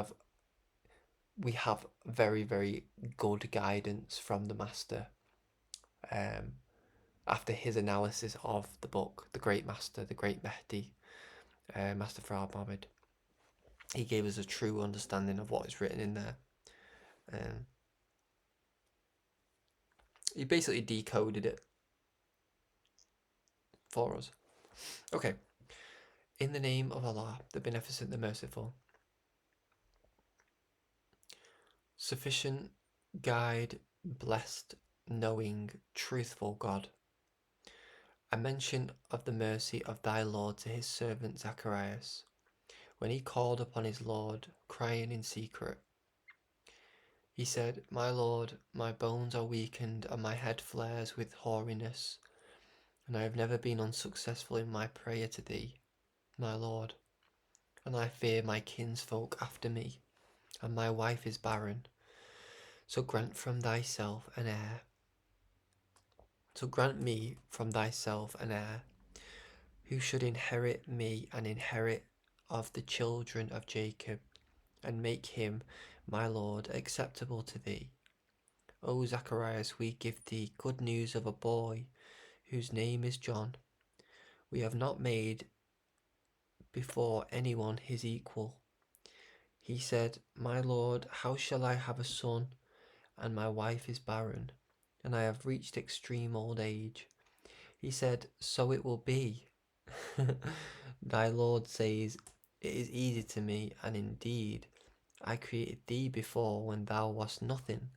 have very, very good guidance from the Master. After his analysis of the book, the Great Master, the Great Mehdi, Master Fard Muhammad, he gave us a true understanding of what is written in there. He basically decoded it for us. Okay. In the name of Allah, the Beneficent, the Merciful. Sufficient, guide, blessed, knowing, truthful God. A mention of the mercy of thy Lord to his servant Zacharias, when he called upon his Lord, crying in secret. He said, My Lord, my bones are weakened and my head flares with hoariness, and I have never been unsuccessful in my prayer to thee, my Lord, and I fear my kinsfolk after me, and my wife is barren. So grant from thyself an heir. So grant me from thyself an heir, who should inherit me and inherit of the children of Jacob, and make him my Lord, acceptable to thee. O Zacharias, we give thee good news of a boy whose name is John. We have not made before anyone his equal. He said, My Lord, how shall I have a son, and my wife is barren, and I have reached extreme old age? He said, So it will be. Thy Lord says, It is easy to me, and indeed I created thee before when thou wast nothing.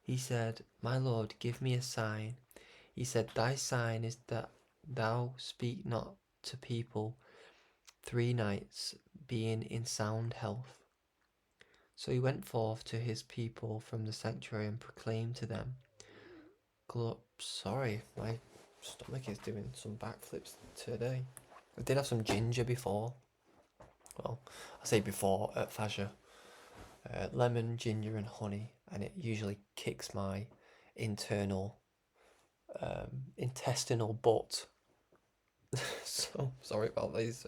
He said, My Lord, give me a sign. He said, Thy sign is that thou speak not to people 3 nights, being in sound health. So he went forth to his people from the sanctuary and proclaimed to them, Sorry, my stomach is doing some backflips today. I did have some ginger before. Well, I say before at Fajr. Lemon, ginger and honey, and it usually kicks my internal intestinal butt. So sorry about these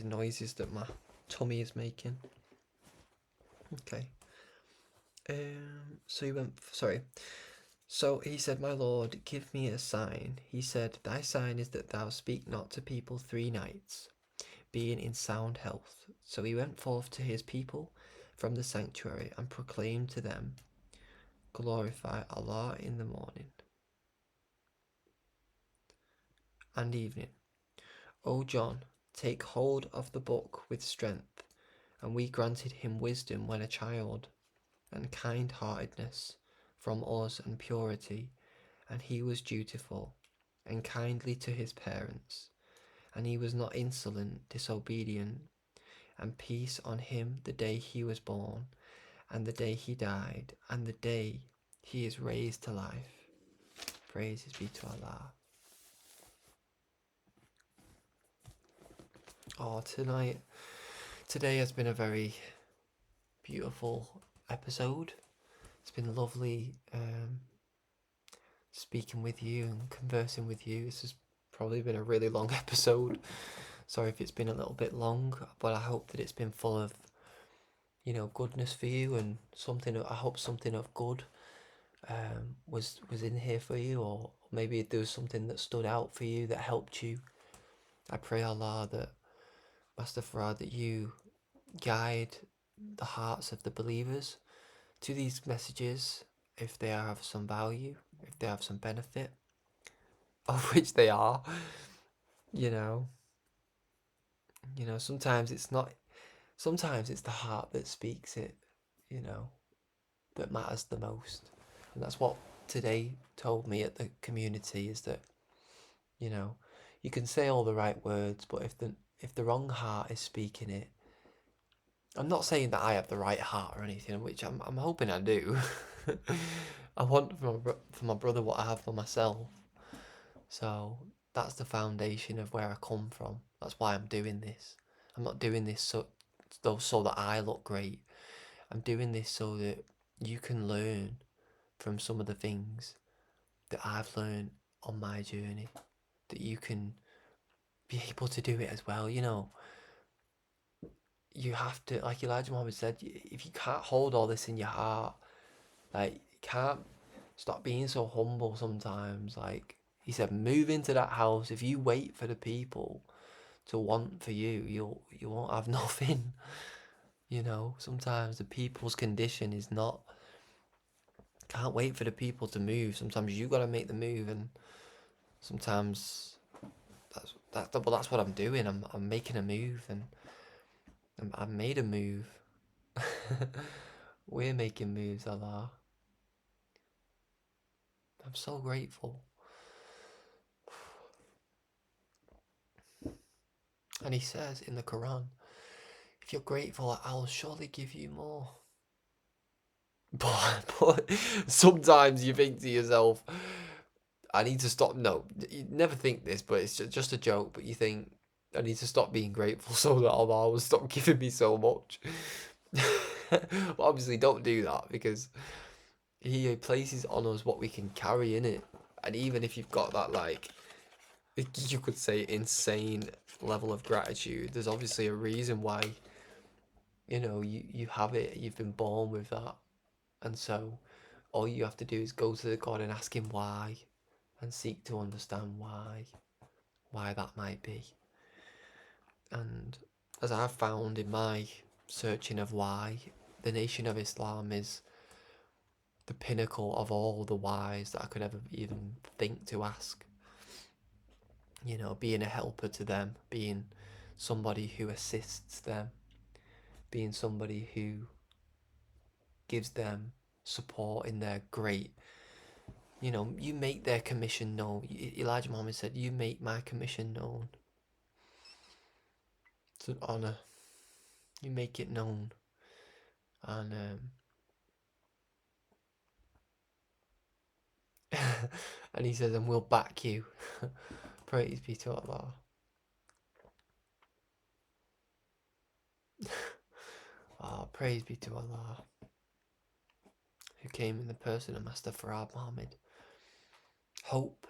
noises that my tummy is making. Okay. So he went. Sorry. So he said, My Lord, give me a sign. He said, Thy sign is that thou speak not to people 3 nights, being in sound health. So he went forth to his people from the sanctuary and proclaimed to them, Glorify Allah in the morning and evening. O John, take hold of the book with strength. And we granted him wisdom when a child, and kind-heartedness from us and purity, and he was dutiful and kindly to his parents, and he was not insolent, disobedient, and peace on him the day he was born, and the day he died, and the day he is raised to life. Praises be to Allah. Oh, today has been a very beautiful episode. It's been lovely speaking with you and conversing with you. This has probably been a really long episode. Sorry if it's been a little bit long, but I hope that it's been full of, goodness for you, and I hope something of good was in here for you, or maybe there was something that stood out for you that helped you. I pray Allah that Master Farad, that you guide the hearts of the believers to these messages, if they have some value, if they have some benefit, of which they are. you know sometimes it's not, sometimes it's the heart that speaks it, that matters the most. And that's what today told me at the community, is that you can say all the right words, but if the wrong heart is speaking it, I'm not saying that I have the right heart or anything, which I'm hoping I do. I want for my brother what I have for myself. So that's the foundation of where I come from. That's why I'm doing this. I'm not doing this so that I look great. I'm doing this so that you can learn from some of the things that I've learned on my journey, that you can be able to do it as well. You have to, like Elijah Muhammad said, if you can't hold all this in your heart, like, you can't stop being so humble sometimes. Like he said, move into that house. If you wait for the people to want for you, you won't have nothing. Sometimes the people's condition is not, can't wait for the people to move. Sometimes you got to make the move, and sometimes that's what I'm doing. I'm making a move, and I've made a move. We're making moves, Allah. I'm so grateful. And he says in the Quran, if you're grateful, I'll surely give you more. But sometimes you think to yourself, I need to stop. No, you never think this, but it's just a joke. But you think, I need to stop being grateful so that Allah will stop giving me so much. But obviously, don't do that, because He places on us what we can carry in it. And even if you've got that, like, you could say, insane level of gratitude, there's obviously a reason why you have it, you've been born with that. And so all you have to do is go to the God and ask him why, and seek to understand why that might be. And as I've found in my searching of why, the Nation of Islam is the pinnacle of all the whys that I could ever even think to ask. Being a helper to them, being somebody who assists them, being somebody who gives them support in their great, you make their commission known. Elijah Muhammad said, you make my commission known. It's an honour. You make it known. And and he says, and we'll back you. Praise be to Allah. Praise be to Allah, who came in the person of Master Fard Muhammad. Hope.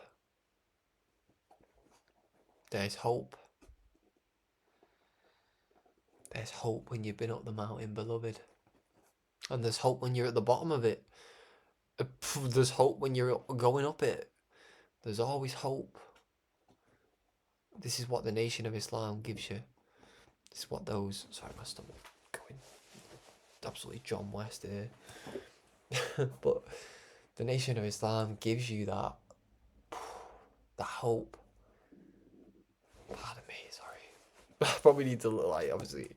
There's hope. There's hope when you've been up the mountain, beloved. And there's hope when you're at the bottom of it. There's hope when you're going up it. There's always hope. This is what the Nation of Islam gives you. This is what those... Sorry, my stomach going absolutely John West here. But the Nation of Islam gives you that hope. Pardon me, sorry. I probably need to, like, obviously,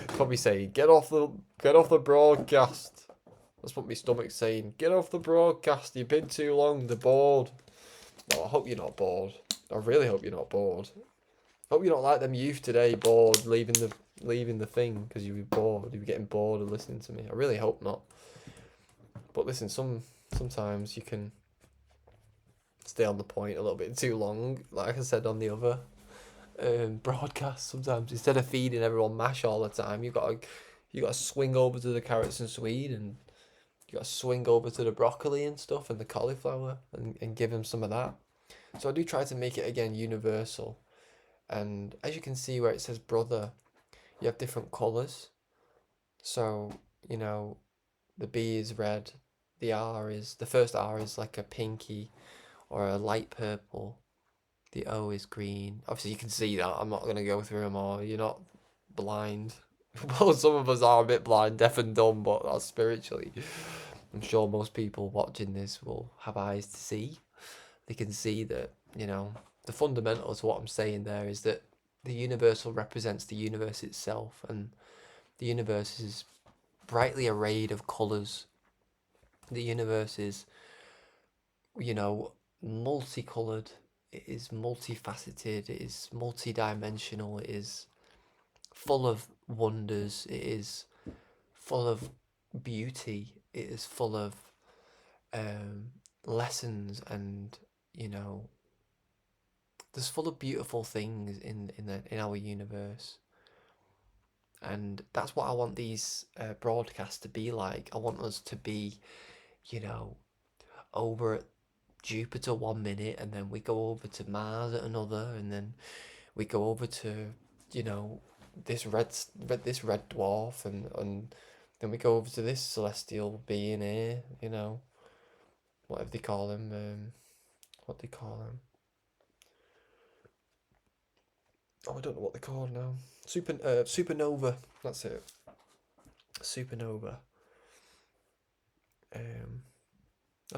probably say, get off the broadcast. That's what my stomach's saying. Get off the broadcast. You've been too long. They're bored. No, I hope you're not bored. I really hope you're not bored. I hope you're not like them youth today, bored, leaving the thing because you were bored. You were getting bored of listening to me. I really hope not. But listen, sometimes you can stay on the point a little bit too long. Like I said on the other broadcast, sometimes instead of feeding everyone mash all the time, you got to swing over to the carrots and swede, and you got to swing over to the broccoli and stuff and the cauliflower and give them some of that. So I do try to make it again universal. And as you can see where it says brother, you have different colours. So, the B is red, the first R is like a pinky or a light purple. The O is green. Obviously you can see that. I'm not going to go through them all. You're not blind. Well, some of us are a bit blind, deaf and dumb, but that's spiritually. I'm sure most people watching this will have eyes to see. They can see that, the fundamental to what I'm saying there is that the universal represents the universe itself, and the universe is brightly arrayed of colours. The universe is, multicoloured. It is multifaceted. It is multidimensional. It is full of wonders. It is full of beauty. It is full of lessons, and there's full of beautiful things in our universe. And that's what I want these broadcasts to be like. I want us to be, over at Jupiter 1 minute, and then we go over to Mars at another, and then we go over to, this red dwarf, and then we go over to this celestial being here, whatever they call him, what they call him. Oh, I don't know what they're called now. Supernova. That's it. Supernova. And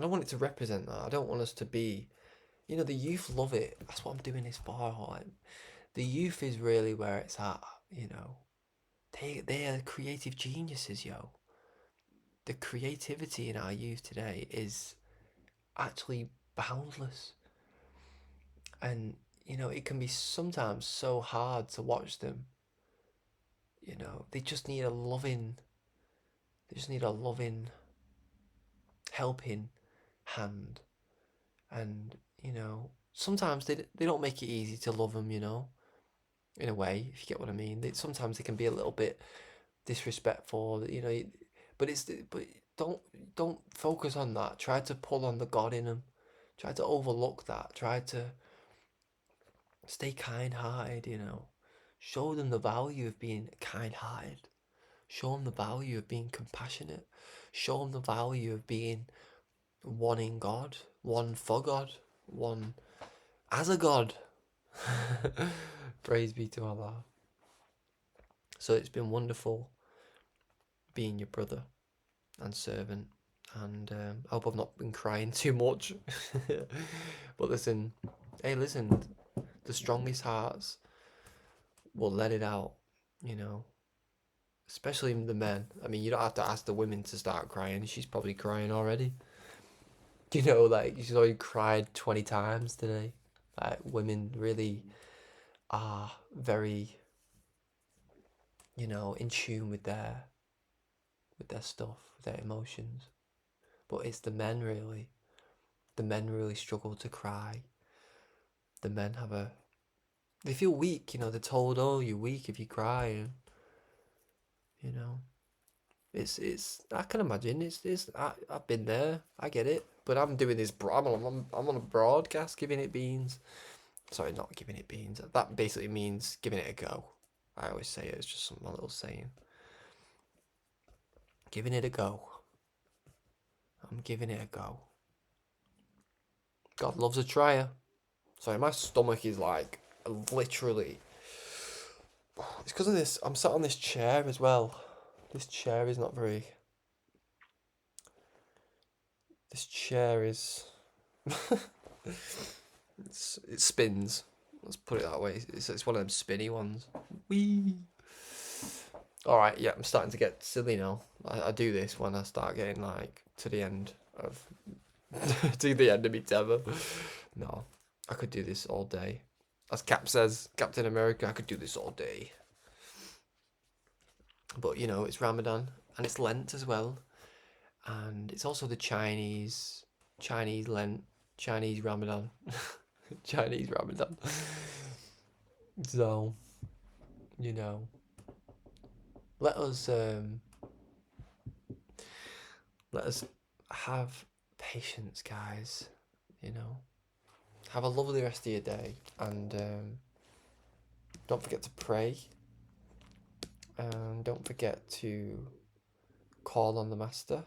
I want it to represent that. I don't want us to be, the youth love it. That's what I'm doing this for. The youth is really where it's at. They are creative geniuses, yo. The creativity in our youth today is actually boundless. And it can be sometimes so hard to watch them. They just need a loving helping hand. And sometimes they don't make it easy to love them, in a way, if you get what I mean. Sometimes they can be a little bit disrespectful, but don't focus on that. Try to pull on the God in them. Try to overlook that. Try to stay kind-hearted, show them the value of being kind-hearted. Show them the value of being compassionate. Show them the value of being one in God, one for God, one as a God. Praise be to Allah. So it's been wonderful being your brother and servant, and I hope I've not been crying too much. But listen, hey, listen, the strongest hearts will let it out, you know, especially the men. I mean, you don't have to ask the women to start crying. She's probably crying already. You know, like, she's already cried 20 times today. Like, women really are very, you know, in tune with their stuff, with their emotions. But it's the men really. The men really struggle to cry. The men they feel weak, you know, they're told, oh, you're weak if you cry, and, you know, it's I can imagine, I've been there, I get it, but I'm doing this, I'm on a broadcast giving it beans. Sorry, not giving it beans, that basically means giving it a go. I always say it, it's just my little saying. Giving it a go. I'm giving it a go. God loves a trier. Sorry, my stomach is like literally. It's because of this. I'm sat on this chair as well. This chair is not very. This chair is. It spins. Let's put it that way. It's one of them spinny ones. Wee. All right, yeah, I'm starting to get silly now. I do this when I start getting like to the end of to the end of me tether. No, I could do this all day. As Cap says, Captain America, I could do this all day. But you know, it's Ramadan and it's Lent as well, and it's also the Chinese Lent, Chinese Ramadan, Chinese Ramadan. So, you know, let us have patience, guys. You know, have a lovely rest of your day, and don't forget to pray, and don't forget to call on the Master.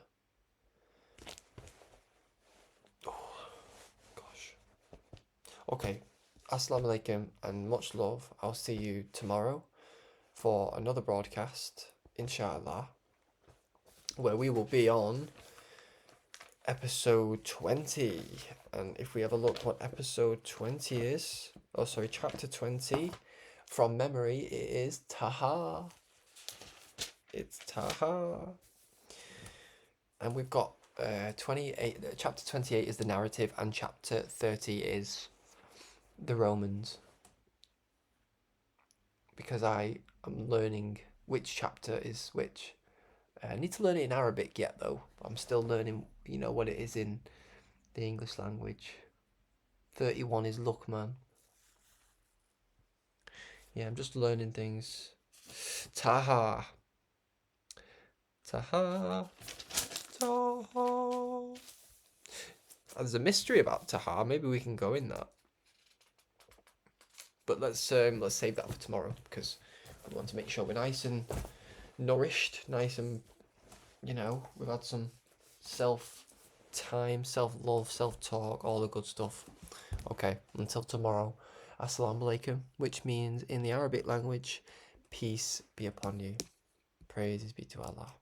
Oh, gosh. Okay, Assalamu alaikum and much love. I'll see you tomorrow for another broadcast, inshallah, where we will be on episode 20. And if we have a look what episode 20 is, oh sorry, chapter 20, from memory, it is Taha. It's Taha. And we've got 28, chapter 28 is the narrative, and chapter 30 is the Romans. Because I am learning which chapter is which. I need to learn it in Arabic yet, though. I'm still learning, you know, what it is in the English language. 31 is Luqman. Yeah, I'm just learning things. Taha. Taha. Taha. There's a mystery about Taha. Maybe we can go in that. But let's save that for tomorrow, because we want to make sure we're nice and nourished, nice and, you know, we've had some self-time, self-love, self-talk, all the good stuff. Okay, until tomorrow. Assalamu alaikum, which means in the Arabic language, peace be upon you. Praises be to Allah.